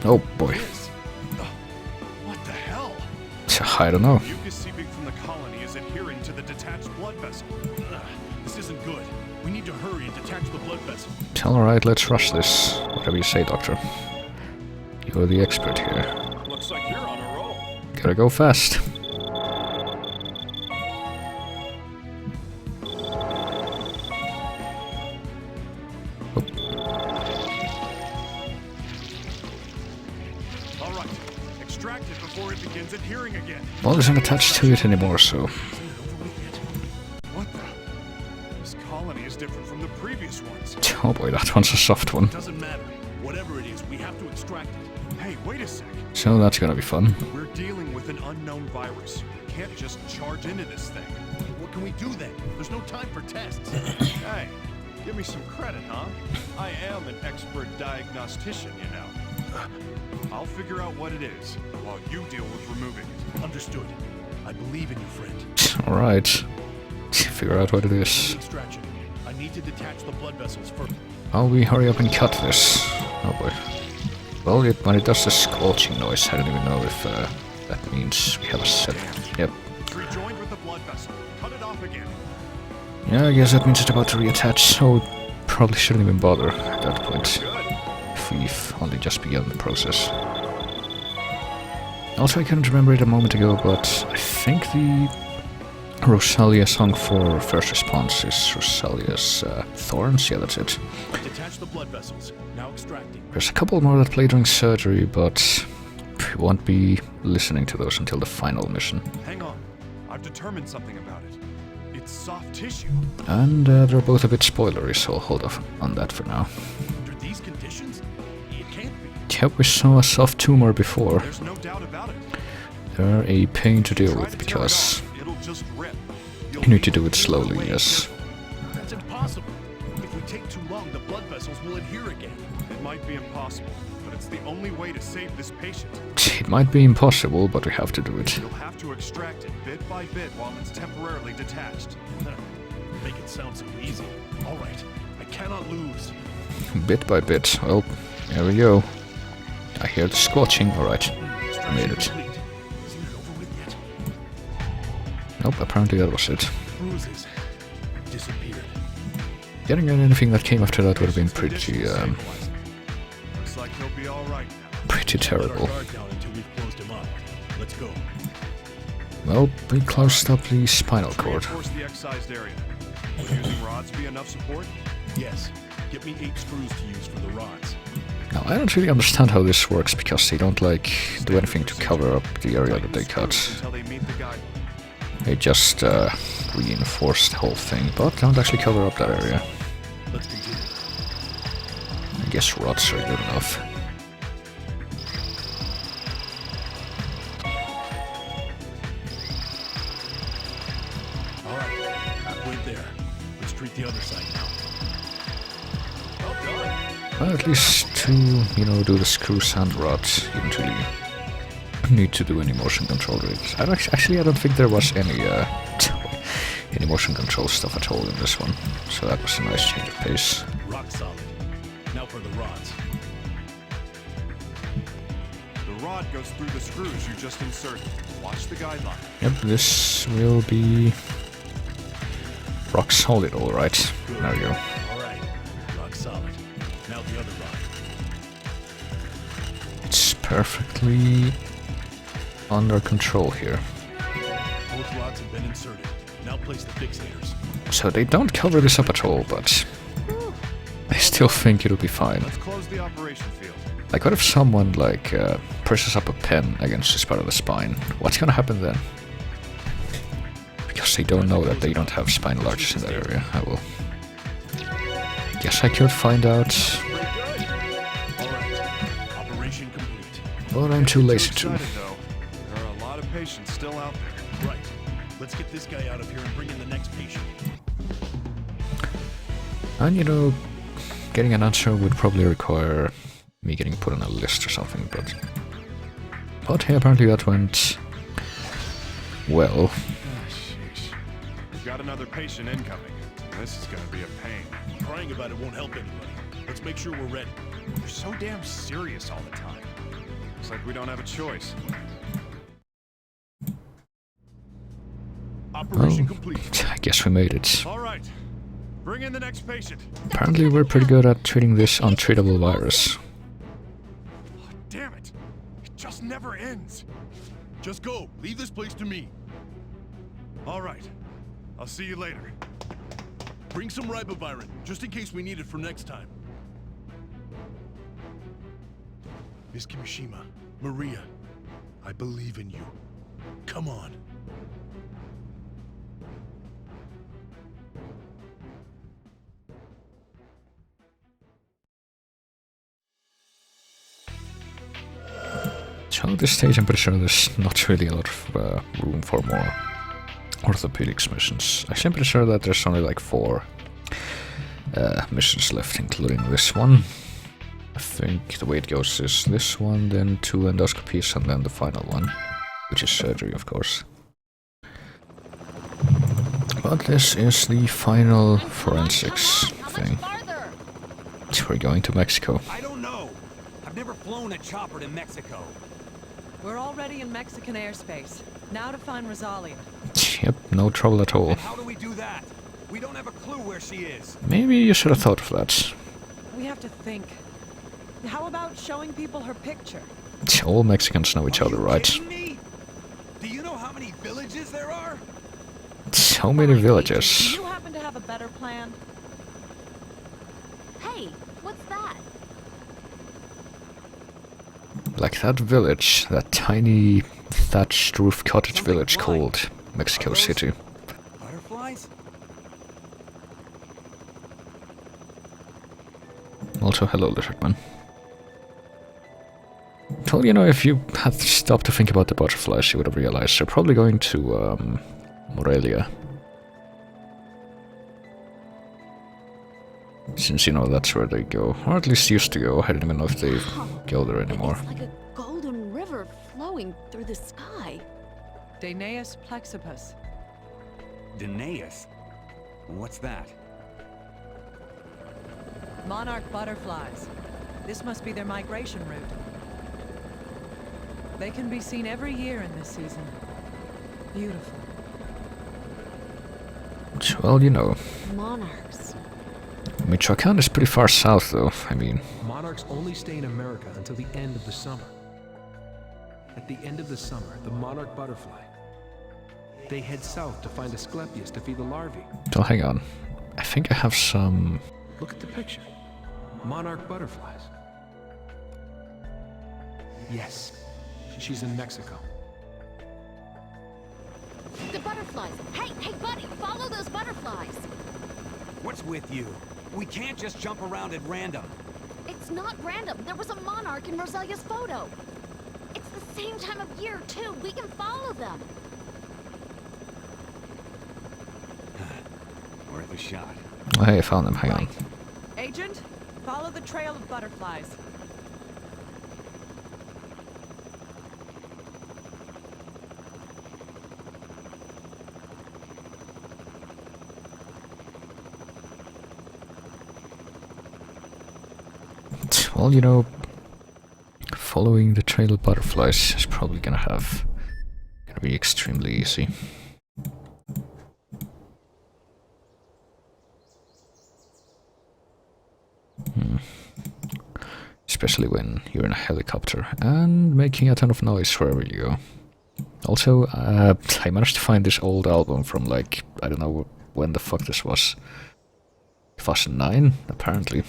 Speaker 2: Oh boy.
Speaker 6: What the hell?
Speaker 2: I don't know.
Speaker 6: Mucus seeping from the colony is adhering to the detached blood vessel.
Speaker 10: This isn't good. We need to hurry and detach the blood vessel.
Speaker 2: Alright, let's rush this. Whatever you say, Doctor. You're the expert here.
Speaker 6: Looks like you're on a roll.
Speaker 2: Gotta go fast.
Speaker 6: Alright, extract it before it begins adhering again.
Speaker 2: Well, isn't attached to it anymore, so...
Speaker 6: What the? This colony is different from the previous ones.
Speaker 2: Oh boy, that one's a soft one.
Speaker 10: Doesn't matter. Whatever it is, we have to extract it.
Speaker 6: Hey, wait a sec.
Speaker 2: So that's gonna be fun.
Speaker 6: We're dealing with an unknown virus. We can't just charge into this thing.
Speaker 10: What can we do then? There's no time for tests.
Speaker 6: Hey, give me some credit, huh? I am an expert diagnostician, you know. I'll figure out what it is, while you deal with removing it.
Speaker 10: Understood. I believe in you, friend.
Speaker 2: Alright. Figure out what it is.
Speaker 10: Extraction. I need to detach the blood vessels first.
Speaker 2: I'll we hurry up and cut this. Oh boy. Well, when it does this squelching noise, I don't even know if that means we have a set. Yep.
Speaker 6: It's rejoined with the blood blood vessel. Cut it off again.
Speaker 2: Yeah, I guess that means it's about to reattach, so probably shouldn't even bother at that point. If we've only just begun the process. Also, I couldn't remember it a moment ago, but I think the Rosalia song for first response is Rosalia's Thorns. Yeah, that's it.
Speaker 10: Detach the blood vessels. Now extracting.
Speaker 2: There's a couple more that play during surgery, but we won't be listening to those until the final mission.
Speaker 6: Hang on. I've determined something about it. It's soft tissue.
Speaker 2: And they're both a bit spoilery, so I'll hold off on that for now.
Speaker 10: Under these conditions, it can't be.
Speaker 2: Yeah, we saw a soft tumor before.
Speaker 6: There's no doubt about it.
Speaker 2: They're a pain to deal with because
Speaker 6: It'll just rip.
Speaker 2: you need to do it slowly, yes.
Speaker 10: That's impossible. If we take too long, the blood vessels will adhere again.
Speaker 6: It might be impossible, but it's the only way to save this patient.
Speaker 2: It might be impossible, but we have to do it.
Speaker 6: You'll have to extract it bit by bit while it's temporarily detached.
Speaker 10: Make it sound so easy. All right, I cannot lose.
Speaker 2: Bit by bit. Well, there we go. I hear the squelching. Alright, made it.
Speaker 10: Isn't it over with yet?
Speaker 2: Nope, apparently that was it.
Speaker 10: Bruises disappeared.
Speaker 2: Getting at anything that came after that would have been pretty,
Speaker 6: Looks like he'll be all right now.
Speaker 2: pretty
Speaker 10: Let our
Speaker 2: terrible.
Speaker 10: guard down until we've closed him up. Let's go.
Speaker 2: Well, we closed up the spinal cord.
Speaker 6: Reinforce the excised area. Will using rods be enough support?
Speaker 10: Yes. Get me 8 screws to use for the rods.
Speaker 2: Now, I don't really understand how this works because they don't, like, do anything to cover up the area that they cut.
Speaker 6: Until they meet the guide.
Speaker 2: They just, reinforce the whole thing, but don't actually cover up that area.
Speaker 10: Let's continue.
Speaker 2: I guess rods are good enough.
Speaker 10: All right, halfway there. Let's treat the other side now. Well done.
Speaker 2: Well, at least to, you know, do the screws and rods, you don't really need to do any motion control with it. Actually, I don't think there was any motion control stuff at all in this one, so that was a nice change of pace.
Speaker 10: Rock solid. Now for the rods.
Speaker 6: The rod goes through the screws you just inserted. Watch the guideline.
Speaker 2: Yep, this will be rock solid, alright. There we go.
Speaker 10: All right, rock solid. Now the other rod.
Speaker 2: It's perfectly under control here.
Speaker 10: Both rods have been inserted. Now place the fixators.
Speaker 2: So they don't cover this up at all, but I still think it'll be fine.
Speaker 6: Let's close the operation field.
Speaker 2: Like, what if someone, like, presses up a pen against this part of the spine? What's gonna happen then? Because they don't know that they don't have spinal arches in that area. I will. Guess I could find out.
Speaker 10: Pretty good. All right, operation complete.
Speaker 2: But I'm too lazy to.
Speaker 6: Excited, though. There are a lot of patients still out there.
Speaker 10: Right. Let's get this guy out of here and bring in the next patient.
Speaker 2: And, you know, getting an answer would probably require me getting put on a list or something, but hey, apparently that went well.
Speaker 6: We've got another patient incoming. This is gonna be a pain.
Speaker 10: Crying about it won't help anybody. Let's make sure we're ready.
Speaker 6: You're so damn serious all the time. Looks like we don't have a choice.
Speaker 10: Operation complete.
Speaker 2: I guess we made it.
Speaker 6: All right, bring in the next patient.
Speaker 2: Apparently we're pretty good at treating this untreatable virus.
Speaker 6: Oh, damn it! It just never ends.
Speaker 10: Just go. Leave this place to me.
Speaker 6: All right, I'll see you later.
Speaker 10: Bring some ribavirin, just in case we need it for next time. Miss Kimishima, Maria, I believe in you. Come on.
Speaker 2: So at this stage I'm pretty sure there's not really a lot of room for more orthopedics missions. Actually I'm pretty sure that there's only like 4 missions left, including this one. I think the way it goes is this one, then 2 endoscopies, and then the final one, which is surgery, of course. But this is the final forensics thing. We're going to Mexico.
Speaker 12: I don't know. I've never flown a chopper to Mexico.
Speaker 11: We're already in Mexican airspace. Now to find Rosalia.
Speaker 2: Yep, no trouble at all.
Speaker 12: And how do we do that? We don't have a clue where she is.
Speaker 2: Maybe you should have thought of that.
Speaker 11: We have to think. How about showing people her picture?
Speaker 2: All Mexicans know each other, right?
Speaker 12: Kidding me? Do you know how many villages there are?
Speaker 2: So many
Speaker 11: Do
Speaker 2: villages.
Speaker 11: you happen to have a better plan?
Speaker 4: Hey, what's that?
Speaker 2: Like that village, that tiny thatched roof cottage village called Mexico City.
Speaker 12: Butterflies?
Speaker 2: Also, hello, Lizardman. Well, you know, if you had stopped to think about the butterflies, you would have realized they're probably going to, Morelia. Since, you know, that's where they go. Or at least used to go. I don't even know if they go there anymore.
Speaker 4: It's like a golden river flowing through the sky.
Speaker 11: Danaeus Plexipus.
Speaker 12: Danaeus? What's that?
Speaker 11: Monarch butterflies. This must be their migration route. They can be seen every year in this season. Beautiful.
Speaker 2: Well, you know.
Speaker 4: Monarchs.
Speaker 2: Michoacan is pretty far south, though. I mean...
Speaker 3: Monarchs only stay in America until the end of the summer. At the end of the summer, the monarch butterfly, they head south to find Asclepius to feed the larvae.
Speaker 2: So hang on. I think I have some...
Speaker 3: Look at the picture. Monarch butterflies. Yes, she's in Mexico.
Speaker 4: The butterflies. Hey, buddy, follow those butterflies.
Speaker 12: What's with you? We can't just jump around at random.
Speaker 4: It's not random. There was a monarch in Rosalia's photo. It's the same time of year, too. We can follow them.
Speaker 12: Worth a shot.
Speaker 2: Oh, hey, I found them. Hang on.
Speaker 11: Agent, follow the trail of butterflies.
Speaker 2: Well, you know, following the trail of butterflies is probably gonna be extremely easy. Especially when you're in a helicopter and making a ton of noise wherever you go. Also, I managed to find this old album from, like, I don't know when the fuck this was. 2009, apparently.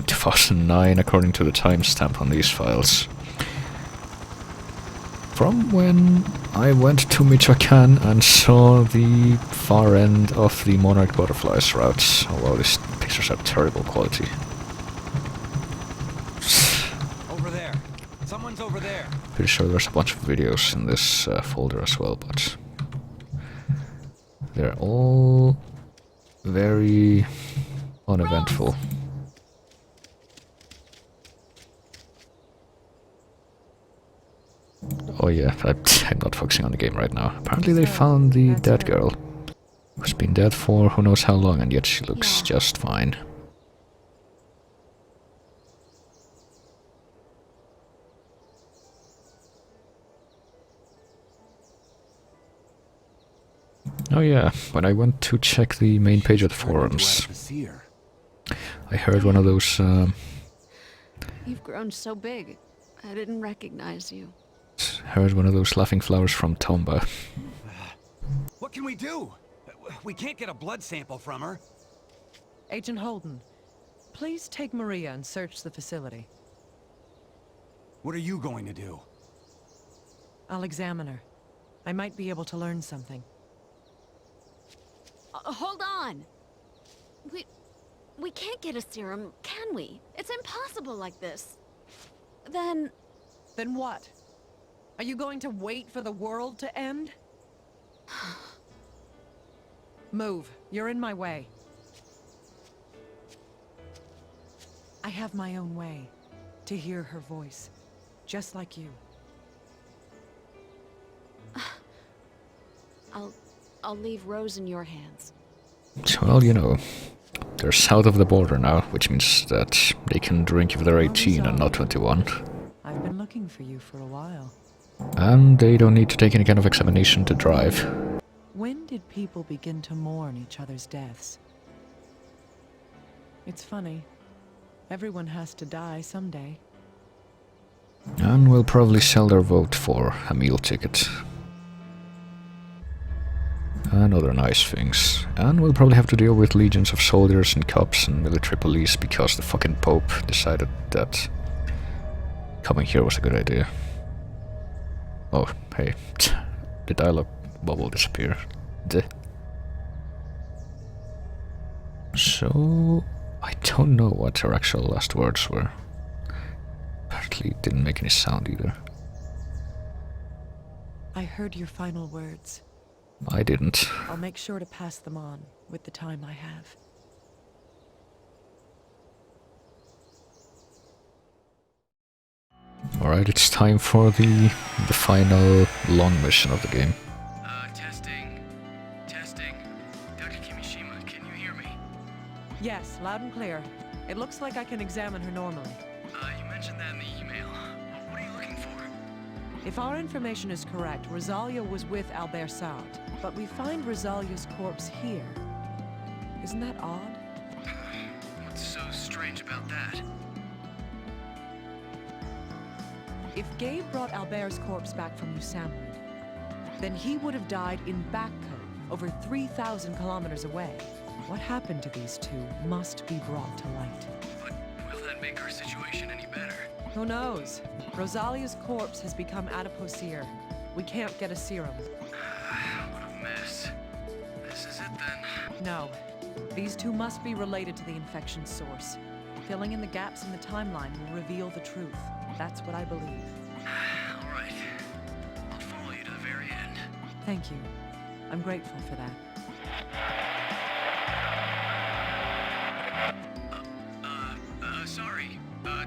Speaker 2: 2009, according to the timestamp on these files. From when I went to Michoacan and saw the far end of the Monarch Butterflies route. Oh wow, these pictures are terrible quality.
Speaker 12: Over there. Someone's over there.
Speaker 2: Pretty sure there's a bunch of videos in this folder as well, but they're all very uneventful. Oh yeah, I'm not focusing on the game right now. Apparently they found the dead girl, who's been dead for who knows how long, and yet she looks just fine. Oh yeah, when I went to check the main page of the forums, I heard one of those,
Speaker 4: You've grown so big, I didn't recognize you.
Speaker 2: heard one of those laughing flowers from Tomba.
Speaker 12: What can we do? We can't get a blood sample from her.
Speaker 11: Agent Holden, please take Maria and search the facility.
Speaker 12: What are you going to do?
Speaker 11: I'll examine her. I might be able to learn something.
Speaker 4: Hold on! We can't get a serum, can we? It's impossible like this. Then
Speaker 11: what? Are you going to wait for the world to end? Move. You're in my way. I have my own way to hear her voice, just like you.
Speaker 4: I'll leave Rose in your hands.
Speaker 2: Well, you know, they're south of the border now, which means that they can drink if they're 18 and not 21.
Speaker 11: I've been looking for you for a while.
Speaker 2: And they don't need to take any kind of examination to drive.
Speaker 11: When did people begin to mourn each other's deaths? It's funny. Everyone has to die someday.
Speaker 2: And we'll probably sell their vote for a meal ticket. And other nice things. And we'll probably have to deal with legions of soldiers and cops and military police because the fucking Pope decided that coming here was a good idea. Oh, hey. The dialogue bubble disappeared. Duh. So, I don't know what her actual last words were. Apparently it didn't make any sound either.
Speaker 11: I heard your final words.
Speaker 2: I didn't.
Speaker 11: I'll make sure to pass them on with the time I have.
Speaker 2: Alright, it's time for the final long mission of the game.
Speaker 13: Testing. Dr. Kimishima, can you hear me?
Speaker 11: Yes, loud and clear. It looks like I can examine her normally.
Speaker 13: You mentioned that in the email. What are you looking for?
Speaker 11: If our information is correct, Rosalia was with Albert Sartre, but we find Rosalia's corpse here. Isn't that odd?
Speaker 13: What's so strange about that?
Speaker 11: If Gabe brought Albert's corpse back from Usamrid, then he would have died in Back Cove, over 3,000 kilometers away. What happened to these two must be brought to light.
Speaker 13: But will that make our situation any better?
Speaker 11: Who knows? Rosalia's corpse has become adipocere. We can't get a serum.
Speaker 13: What a mess. This is it then?
Speaker 11: No. These two must be related to the infection source. Filling in the gaps in the timeline will reveal the truth. That's what I believe.
Speaker 13: All right. I'll follow you to the very end.
Speaker 11: Thank you. I'm grateful for that.
Speaker 13: Sorry.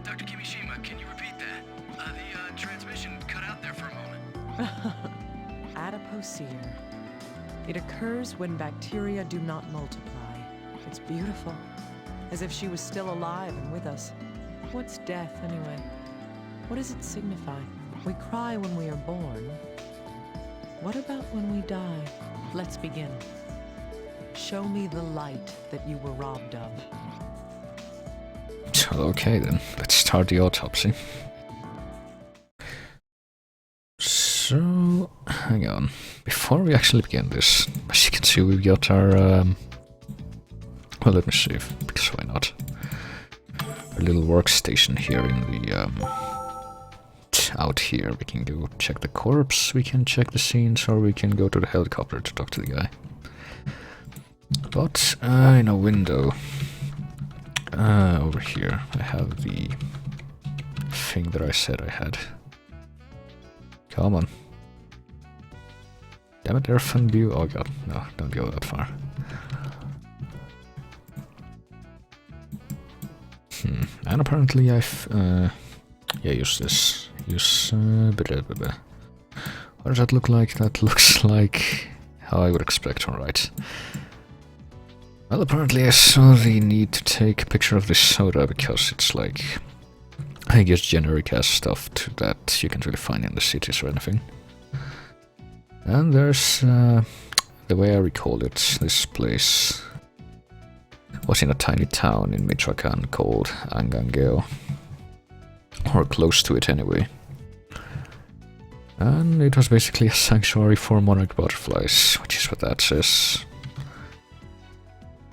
Speaker 13: Dr. Kimishima, can you repeat that? The transmission cut out there for a moment.
Speaker 11: Adipocere. It occurs when bacteria do not multiply. It's beautiful. As if she was still alive and with us. What's death, anyway? What does it signify? We cry when we are born. What about when we die? Let's begin. Show me the light that you were robbed of.
Speaker 2: Okay then, let's start the autopsy. So, hang on. Before we actually begin this, as you can see we've got our, well, let me save, because why not? Our little workstation here in the, out here. We can go check the corpse, we can check the scenes, or we can go to the helicopter to talk to the guy. But, in a window, over here, I have the thing that I said I had. Come on. Damn it, Earth and view. Oh god, no, don't go that far. And apparently I've, yeah, use this. Use, what does that look like? That looks like how I would expect, alright. Well, apparently I saw the need to take a picture of this soda because it's like, I guess, generic ass stuff that you can't really find in the cities or anything. And there's, the way I recall it, this place was in a tiny town in Michoacan called Angangeo. Or close to it anyway. And it was basically a sanctuary for monarch butterflies, which is what that says.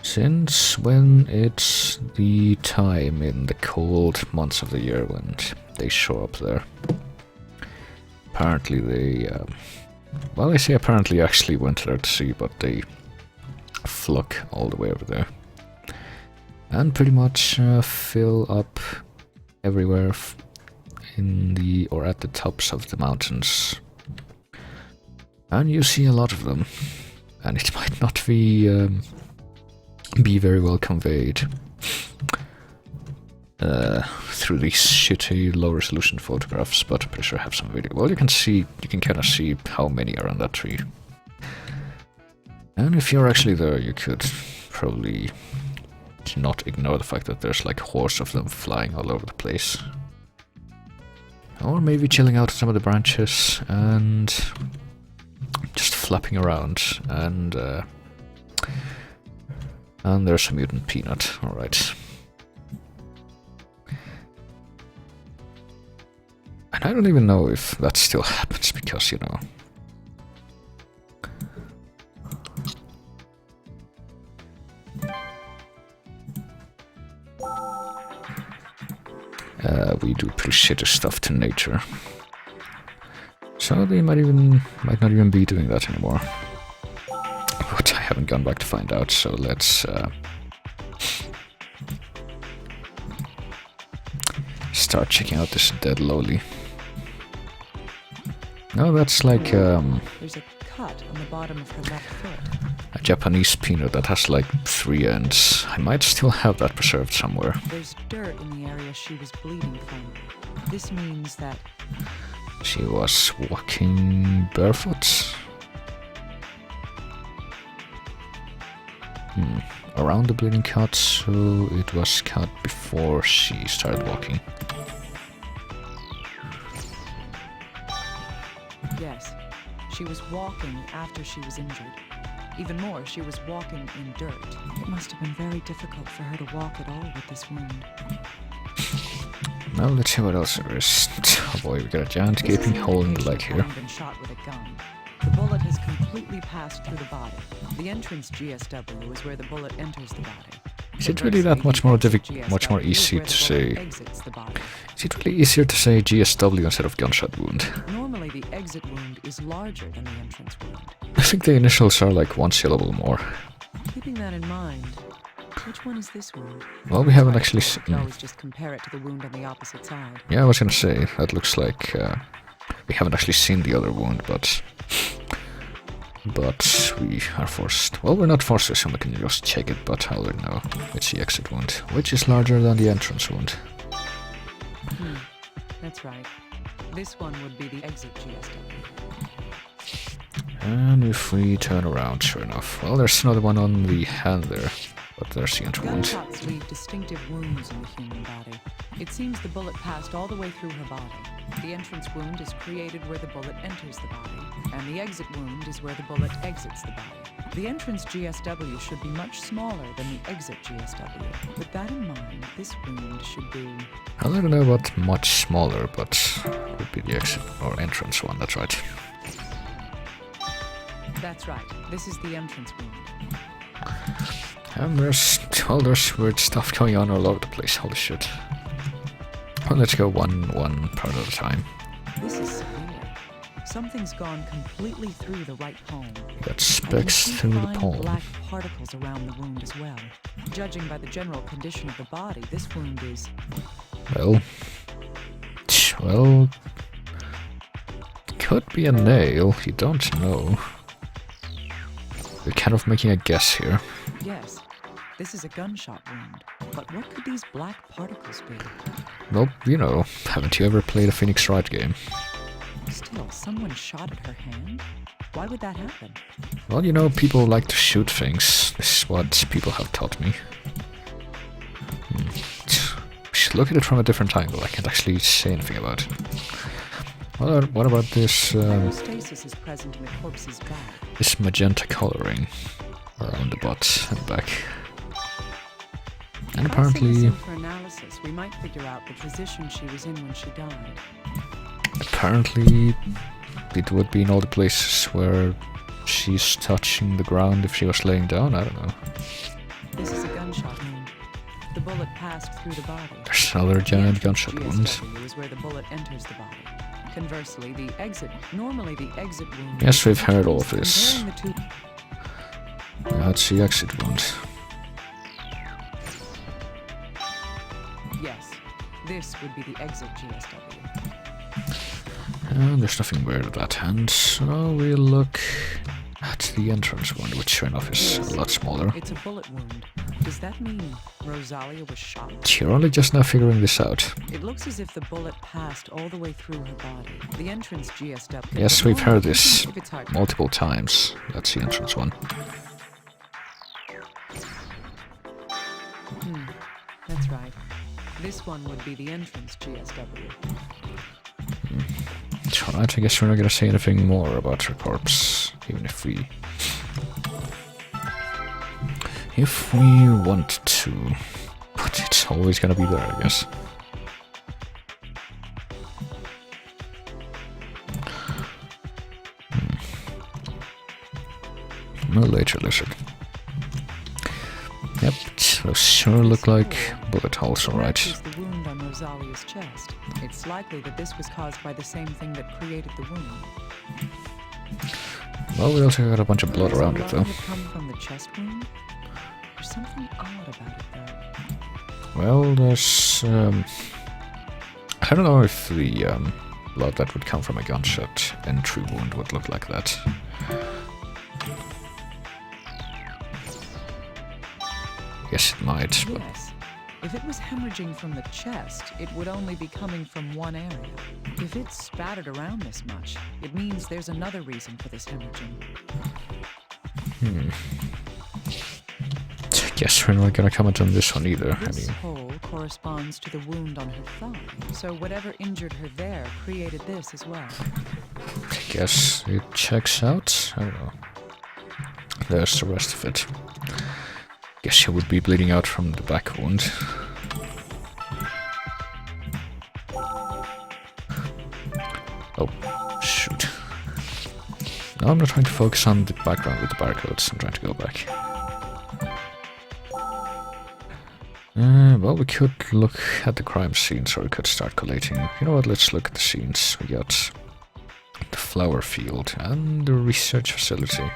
Speaker 2: Since when it's the time in the cold months of the year when they show up there. Apparently they, well, I say apparently actually went there to see, but they flock all the way over there. And pretty much fill up everywhere in the, or at the tops of the mountains. And you see a lot of them. And it might not be very well conveyed through these shitty low-resolution photographs, but I'm pretty sure I have some video. Well, you can kind of see how many are on that tree. And if you're actually there, you could probably not ignore the fact that there's like hordes of them flying all over the place. Or maybe chilling out on some of the branches and just flapping around. And there's a mutant peanut. Alright. And I don't even know if that still happens because, you know. We do pretty shitty stuff to nature. So they might not even be doing that anymore. But I haven't gone back to find out, so let's start checking out this dead loli. No, that's like
Speaker 11: There's a cut on the bottom of her left foot.
Speaker 2: A Japanese peanut that has like 3 ends. I might still have that preserved somewhere.
Speaker 11: There's dirt in the area she was bleeding from. This means that
Speaker 2: she was walking barefoot. Around the bleeding cut, so it was cut before she started walking.
Speaker 11: Yes, she was walking after she was injured. Even more, she was walking in dirt. It must have been very difficult for her to walk at all with this wound.
Speaker 2: Now let's see what else there is. Oh boy, we got a giant gaping hole in the leg here.
Speaker 11: Been shot with a gun. The bullet has completely passed through the body. The entrance GSW is where the bullet enters the body.
Speaker 2: Is it really that much more easy to say? Is it really easier to say GSW instead of gunshot wound?
Speaker 11: Normally the exit wound is larger than the entrance wound.
Speaker 2: I think the initials are like 1 syllable more.
Speaker 11: Keeping that in mind, which one is this wound?
Speaker 2: Well, we haven't actually seen.
Speaker 11: You can always just compare it to the wound on the opposite side.
Speaker 2: Yeah, I was gonna say that looks like we haven't actually seen the other wound, but we are forced. Well, we're not forced to, so we can just check it. But how do we know? It's the exit wound, which is larger than the entrance wound.
Speaker 11: That's right. This one would be the exit GSW.
Speaker 2: And if we turn around, sure enough. Well, there's another one on the hand there, but there's the entry wound.
Speaker 11: Gunshots leave distinctive wounds in the human body. It seems the bullet passed all the way through her body. The entrance wound is created where the bullet enters the body, and the exit wound is where the bullet exits the body. The entrance GSW should be much smaller than the exit GSW. With that in mind, this wound should be...
Speaker 2: I don't know about much smaller, but it would be the exit or entrance one, that's right.
Speaker 11: That's right. This is the entrance wound.
Speaker 2: And there's weird stuff going on all over the place. Holy shit. Well, let's go one part at a time.
Speaker 11: This is severe. Something's gone completely through the right palm.
Speaker 2: Got specks through the palm.
Speaker 11: Black particles around the wound as well. Judging by the general condition of the body, this wound is...
Speaker 2: Well, could be a nail. You don't know. We're kind of making a guess here.
Speaker 11: Yes, this is a gunshot wound. But what could these black particles be?
Speaker 2: Well, you know, haven't you ever played a Phoenix Wright game?
Speaker 11: Still, someone shot at her hand? Why would that happen?
Speaker 2: Well, you know, people like to shoot things. This is what people have taught me. We should look at it from a different angle. I can't actually say anything about it. Well, what about this...
Speaker 11: Homeostasis is present in the corpse's back.
Speaker 2: This magenta coloring around the butt and back. And apparently...
Speaker 11: For analysis, we might figure out the position she was in when she died.
Speaker 2: Apparently, it would be in all the places where she's touching the ground if she was laying down. I don't know.
Speaker 11: This is a gunshot wound. The bullet passed through the body.
Speaker 2: There's another giant gunshot wound.
Speaker 11: Is where the bullet enters the body. Conversely, normally the exit wound...
Speaker 2: Yes, we've heard all of this. That's the exit wound.
Speaker 11: Yes, this would be the exit GSW.
Speaker 2: And there's nothing weird at that hand, so we'll look at the entrance wound, which sure enough is a lot smaller.
Speaker 11: It's a bullet wound. Does that mean Rosalia was shot?
Speaker 2: You're only just now figuring this out.
Speaker 11: It looks as if the bullet passed all the way through her body. The entrance GSW...
Speaker 2: Yes, we've heard this multiple times. That's the entrance one.
Speaker 11: That's right. This one would be the entrance GSW.
Speaker 2: Alright, I guess we're not gonna say anything more about her corpse, even if we... If we want to. But it's always gonna be there, I guess. No later lizard. Yep, those sure look like bullet holes, alright.
Speaker 11: The wound on Rosalia's chest. It's likely that this was caused by the same thing that created the wound.
Speaker 2: Well, we also got a bunch of blood around it, though.
Speaker 11: Come from the chest wound? There's something odd about it, though.
Speaker 2: Well, there's I don't know if the blood that would come from a gunshot entry wound would look like that. Yes, it might, but...
Speaker 11: Yes. If it was hemorrhaging from the chest, it would only be coming from one area. If it's spattered around this much, it means there's another reason for this hemorrhaging.
Speaker 2: I guess we're not gonna comment on this one either.
Speaker 11: This hole corresponds to the wound on her thigh, so whatever injured her there created this as well.
Speaker 2: I guess it checks out. I don't know. There's the rest of it. Guess she would be bleeding out from the back wound. Oh, shoot. No, I'm not trying to focus on the background with the barcodes. I'm trying to go back. Well, we could look at the crime scenes, or we could start collating. You know what, let's look at the scenes. We got the flower field and the research facility.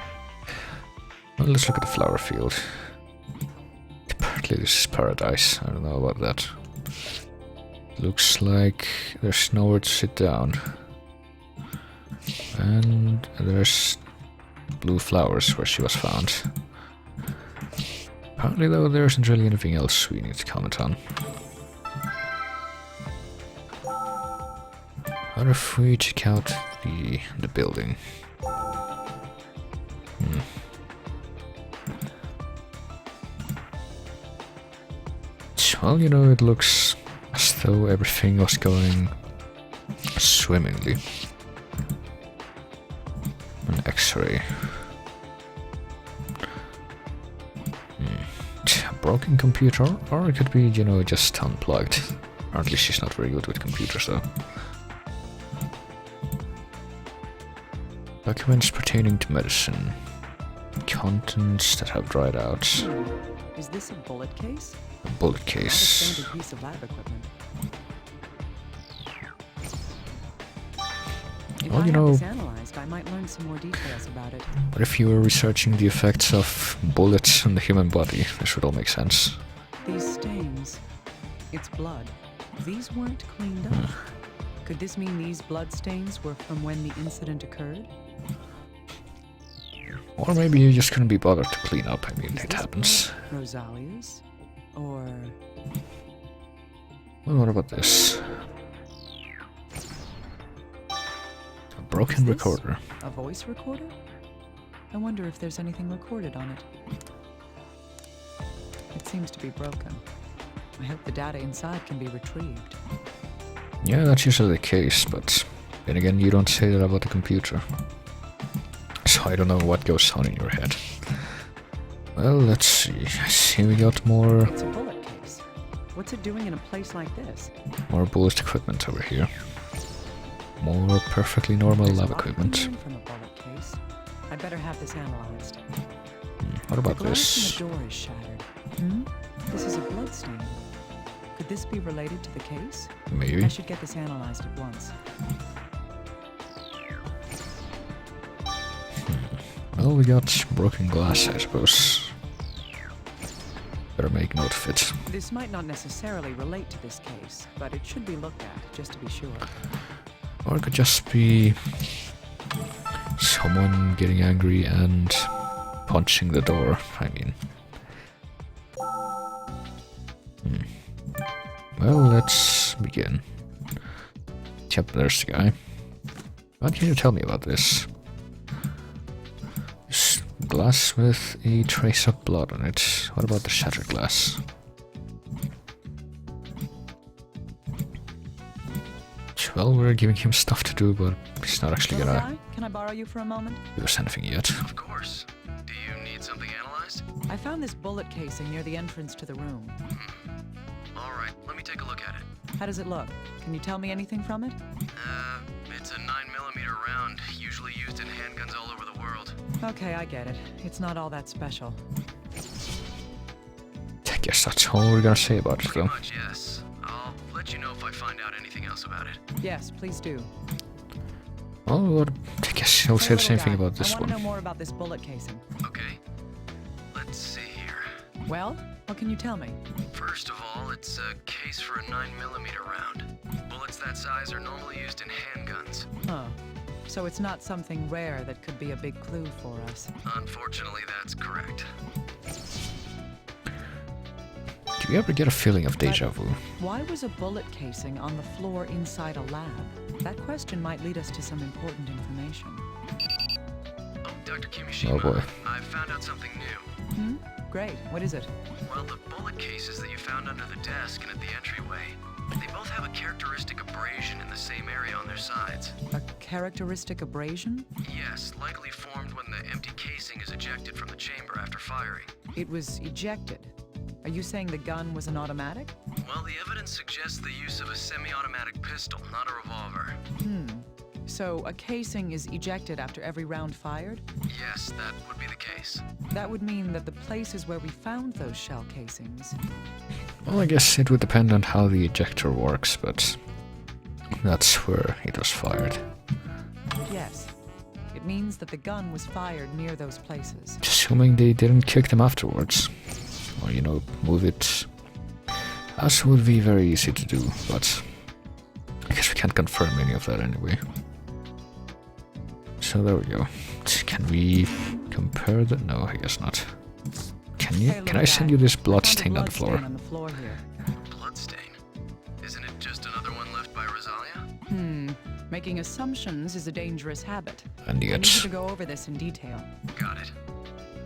Speaker 2: Well, let's look at the flower field. Apparently this is paradise. I don't know about that. Looks like there's nowhere to sit down. And there's blue flowers where she was found. Apparently, though, there isn't really anything else we need to comment on. What if we check out the building? Well, you know, it looks as though everything was going swimmingly. An X-ray. A broken computer, or it could be, you know, just unplugged. Apparently she's not very good with computers, though. Documents pertaining to medicine. Contents that have dried out.
Speaker 11: Is this a bullet case?
Speaker 2: A bullet case.
Speaker 11: Not a standard piece of lab equipment. If
Speaker 2: well,
Speaker 11: I
Speaker 2: you
Speaker 11: have
Speaker 2: know,
Speaker 11: this analyzed, I might learn some more details about it.
Speaker 2: But if you were researching the effects of bullets on the human body, this would all make sense.
Speaker 11: These stains, it's blood. These weren't cleaned up. Could this mean these blood stains were from when the incident occurred?
Speaker 2: Or maybe you just couldn't be bothered to clean up. I mean, it happens.
Speaker 11: Rosalia's? Or...
Speaker 2: Well, what about this? A broken recorder.
Speaker 11: A voice recorder? I wonder if there's anything recorded on it. It seems to be broken. I hope the data inside can be retrieved.
Speaker 2: Yeah, that's usually the case, but then again, you don't say that about the computer. So I don't know what goes on in your head. Well, let's see. I see we got more...
Speaker 11: It's a bullet case. What's it doing in a place like this?
Speaker 2: More bullet equipment over here. More perfectly normal lab equipment.
Speaker 11: From a bullet case. I'd better have this analyzed.
Speaker 2: What about
Speaker 11: the glass
Speaker 2: this?
Speaker 11: in the door is shattered. This is a blood stain. Could this be related to the case?
Speaker 2: Maybe.
Speaker 11: I should get this analyzed at once.
Speaker 2: Well, we got broken glass, I suppose. Better make note of it.
Speaker 11: This might not necessarily relate to this case, but it should be looked at, just to be sure.
Speaker 2: Or it could just be someone getting angry and punching the door, I mean. Well, let's begin. Yep, there's the guy. What can you tell me about this? Glass with a trace of blood on it. What about the shattered glass? Well, we're giving him stuff to do, but he's not actually
Speaker 11: Little
Speaker 2: gonna
Speaker 11: guy, can I borrow you for a moment?
Speaker 2: do us anything yet.
Speaker 13: Of course. Do you need something analyzed?
Speaker 11: I found this bullet casing near the entrance to the room.
Speaker 13: All right, let me take a look at it.
Speaker 11: How does it look? Can you tell me anything from it?
Speaker 13: It's a 9mm round, usually used in handguns all over the world.
Speaker 11: Okay, I get it. It's not all that special.
Speaker 2: I guess that's all we're gonna say about it,
Speaker 13: Pretty
Speaker 2: though.
Speaker 13: much, yes. I'll let you know if I find out anything else about it.
Speaker 11: Yes, please do.
Speaker 2: Well, I guess he'll say the same thing about
Speaker 11: I
Speaker 2: this
Speaker 11: want
Speaker 2: one.
Speaker 11: to know more about this bullet casing.
Speaker 13: Okay. Let's see here.
Speaker 11: Well, what can you tell me?
Speaker 13: First of all, it's a case for a 9mm round. Bullets that size are normally used in handguns.
Speaker 11: Huh. So it's not something rare that could be a big clue for us.
Speaker 13: Unfortunately, that's correct.
Speaker 2: Do you ever get a feeling of deja vu?
Speaker 11: Why was a bullet casing on the floor inside a lab? That question might lead us to some important information.
Speaker 13: Oh, Dr. Kimishima,
Speaker 2: Oh boy.
Speaker 13: I found out something new.
Speaker 11: Great. What is it?
Speaker 13: Well, the bullet cases that you found under the desk and at the entryway, they both have a characteristic abrasion in the same area on their sides.
Speaker 11: A characteristic abrasion?
Speaker 13: Yes, likely formed when the empty casing is ejected from the chamber after firing.
Speaker 11: It was ejected. Are you saying the gun was an automatic?
Speaker 13: Well, the evidence suggests the use of a semi-automatic pistol, not a revolver.
Speaker 11: So a casing is ejected after every round fired?
Speaker 13: Yes, that would be the case.
Speaker 11: That would mean that the places where we found those shell casings...
Speaker 2: Well, I guess it would depend on how the ejector works, but that's where it was fired.
Speaker 11: Yes. It means that the gun was fired near those places.
Speaker 2: Assuming they didn't kick them afterwards. Or, you know, move it. As would be very easy to do, but I guess we can't confirm any of that anyway. So there we go. Can we compare the... No, I guess not. Can you?
Speaker 11: Hey,
Speaker 2: Can I send you this blood stain on the floor?
Speaker 11: On the floor here.
Speaker 13: Bloodstain? Isn't it just another one left by Rosalia?
Speaker 11: Making assumptions is a dangerous habit.
Speaker 2: And
Speaker 11: I need
Speaker 2: yet...
Speaker 11: you to go over this in detail.
Speaker 13: Got it.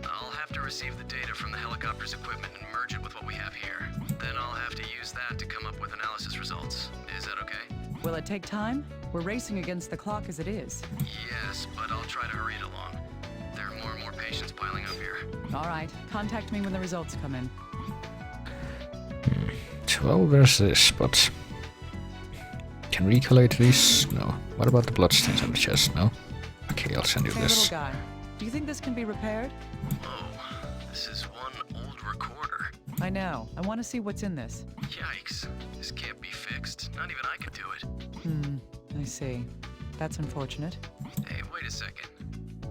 Speaker 13: I'll have to receive the data from the helicopter's equipment and merge it with what we have here. Then I'll have to use that to come up with analysis results. Is that okay?
Speaker 11: Will it take time? We're racing against the clock as it is.
Speaker 13: Yes, but I'll try to hurry it along. There are more and more patients piling up here.
Speaker 11: All right. Contact me when the results come in.
Speaker 2: Well, there's this, but... Can we collate these? No. What about the bloodstains on the chest? No? Okay, I'll send you
Speaker 11: Hey,
Speaker 2: this.
Speaker 11: little guy. Do you think this can be repaired?
Speaker 13: Oh, this is one old recorder.
Speaker 11: I know. I want to see what's in this.
Speaker 13: Yikes. This can't be fixed. Not even I could do it.
Speaker 11: I see. That's unfortunate.
Speaker 13: Hey, wait a second.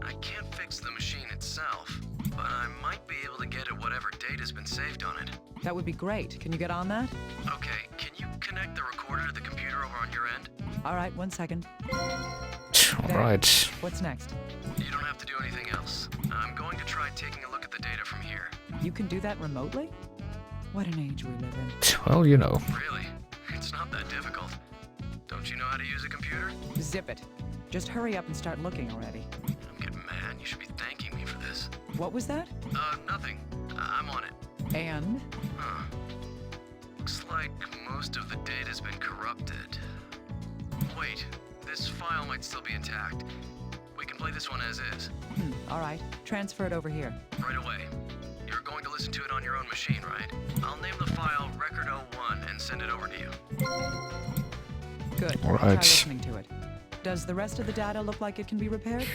Speaker 13: I can't fix the machine itself, but I might be able to get at whatever data's been saved on it.
Speaker 11: That would be great. Can you get on that?
Speaker 13: Okay, can you connect the recorder to the computer over on your end?
Speaker 11: All right, 1 second.
Speaker 2: Alright.
Speaker 11: What's next?
Speaker 13: You don't have to do anything else. I'm going to try taking a look at the data from here.
Speaker 11: You can do that remotely? What an age we live in.
Speaker 2: Well, you know.
Speaker 13: Really? It's not that difficult. Don't you know how to use a computer?
Speaker 11: Zip it. Just hurry up and start looking already.
Speaker 13: I'm getting mad. You should be thanking me for this.
Speaker 11: What was that?
Speaker 13: Nothing. I'm on it.
Speaker 11: And?
Speaker 13: Huh. Looks like most of the data's been corrupted. Wait, this file might still be intact. We can play this one as is.
Speaker 11: All right. Transfer it over here.
Speaker 13: Right away. You're going to listen to it on your own machine, right? I'll name the file Record 01 and send it over to you.
Speaker 11: Good.
Speaker 2: All
Speaker 11: I'll try
Speaker 2: right.
Speaker 11: listening to it. Does the rest of the data look like it can be repaired?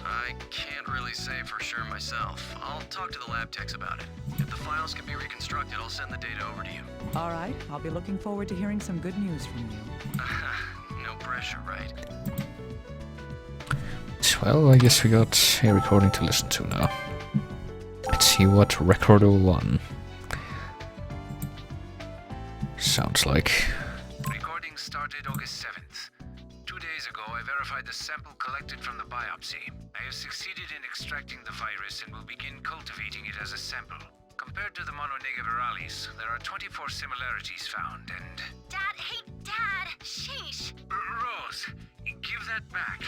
Speaker 13: I can't really say for sure myself. I'll talk to the lab techs about it. If the files can be reconstructed, I'll send the data over to you.
Speaker 11: All right. I'll be looking forward to hearing some good news from you.
Speaker 13: No pressure, right?
Speaker 2: Well, I guess we got a recording to listen to now. Let's see what Record 01 sounds like.
Speaker 14: Recording started August 7th. 2 days ago, I verified the sample collected from the biopsy. I have succeeded in extracting the virus and will begin cultivating it as a sample. Compared to the mononegavirales, there are 24 similarities found, and...
Speaker 5: Dad, hey, Dad! Sheesh!
Speaker 14: Rose, give that back.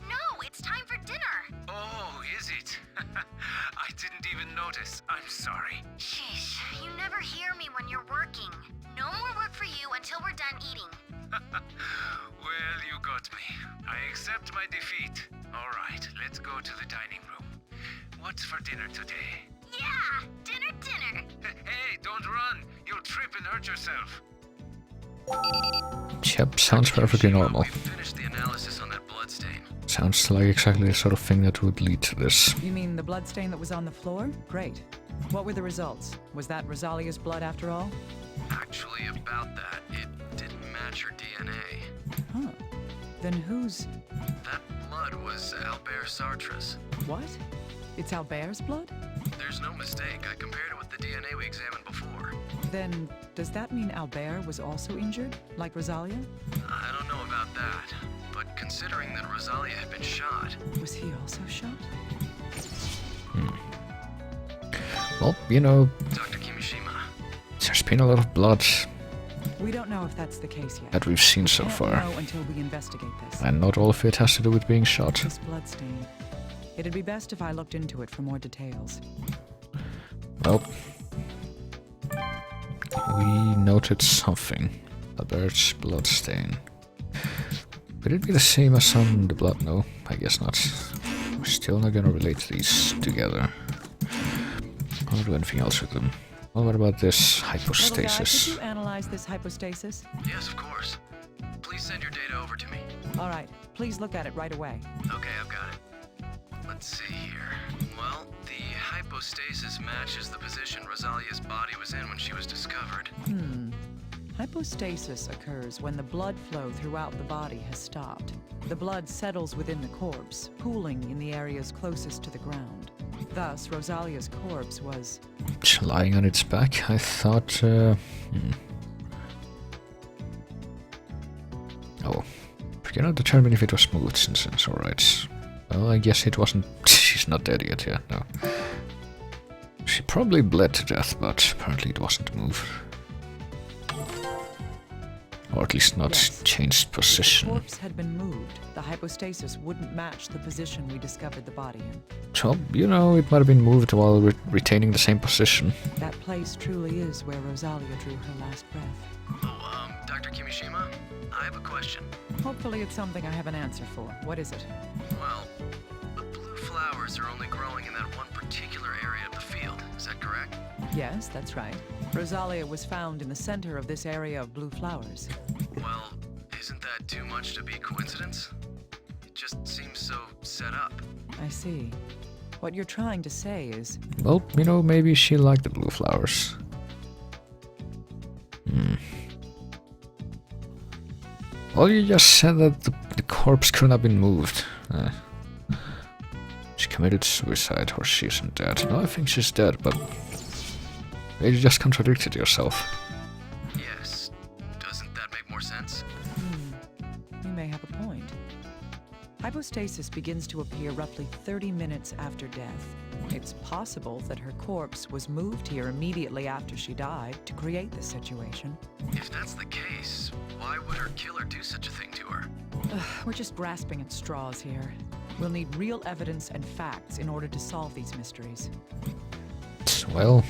Speaker 5: No, it's time for dinner!
Speaker 14: Oh, is it? I didn't even notice. I'm sorry.
Speaker 5: Sheesh, you never hear me when you're working. No more work for you until we're done eating.
Speaker 14: to the dining room. What's for dinner today?
Speaker 5: Yeah, dinner.
Speaker 14: Hey, don't run! You'll trip and hurt yourself.
Speaker 2: Yep, sounds perfectly normal.
Speaker 13: We finished the analysis on that bloodstain.
Speaker 2: Sounds like exactly the sort of thing that would lead to this.
Speaker 11: You mean the bloodstain that was on the floor? Great. What were the results? Was that Rosalia's blood after all?
Speaker 13: Actually, about that, it didn't match her DNA.
Speaker 11: Huh. Then whose?
Speaker 13: That blood was Albert Sartre's.
Speaker 11: What? It's Albert's blood?
Speaker 13: There's no mistake. I compared it with the DNA we examined before.
Speaker 11: Then, does that mean Albert was also injured, like Rosalia?
Speaker 13: I don't know about that, but considering that Rosalia had been shot...
Speaker 11: Was he also shot?
Speaker 2: Well, you know,
Speaker 13: Dr. Kimishima.
Speaker 2: there's been a lot of blood
Speaker 11: We don't know if that's the case yet.
Speaker 2: that we've seen so
Speaker 11: Can't
Speaker 2: far.
Speaker 11: know until we investigate this.
Speaker 2: And not all of it has to do with being shot.
Speaker 11: This bloodstain. It'd be best if I looked into it for more details.
Speaker 2: Well, we noted something. Albert's bloodstain. Would it be the same as on the blood? No, I guess not. We're still not gonna relate these together. Or do anything else with them. Well, what about this hypostasis?
Speaker 11: Little guy, could you analyze this hypostasis?
Speaker 13: Yes, of course. Please send your data over to me.
Speaker 11: All right, please look at it right away.
Speaker 13: Okay, I've got it. Let's see here. Well, the hypostasis matches the position Rosalia's body was in when she was discovered.
Speaker 11: Hypostasis occurs when the blood flow throughout the body has stopped. The blood settles within the corpse, pooling in the areas closest to the ground. Thus, Rosalia's corpse was...
Speaker 2: lying on its back, I thought... Oh, we cannot determine if it was moved since it's alright. Well, I guess it wasn't... She's not dead yet, yeah, no. She probably bled to death, but apparently it wasn't moved. Or at least not changed position.
Speaker 11: If the corpse had been moved, the hypostasis wouldn't match the position we discovered the body in.
Speaker 2: So, you know, it might have been moved while retaining the same position.
Speaker 11: That place truly is where Rosalia drew her last breath.
Speaker 13: Oh, Dr. Kimishima, I have a question.
Speaker 11: Hopefully it's something I have an answer for. What is it?
Speaker 13: Well, the blue flowers are only growing in that one particular area of the field. Is that correct?
Speaker 11: Yes, that's right. Rosalia was found in the center of this area of blue flowers.
Speaker 13: Well, isn't that too much to be coincidence? It just seems so set up.
Speaker 11: I see. What you're trying to say is...
Speaker 2: Well, you know, maybe she liked the blue flowers. Well, you just said that the corpse couldn't have been moved. She committed suicide, or she isn't dead. No, I think she's dead, but... You just contradicted yourself.
Speaker 13: Yes. Doesn't that make more sense?
Speaker 11: You may have a point. Hypostasis begins to appear roughly 30 minutes after death. It's possible that her corpse was moved here immediately after she died to create this situation.
Speaker 13: If that's the case, why would her killer do such a thing to her?
Speaker 11: We're just grasping at straws here. We'll need real evidence and facts in order to solve these mysteries.
Speaker 2: Well,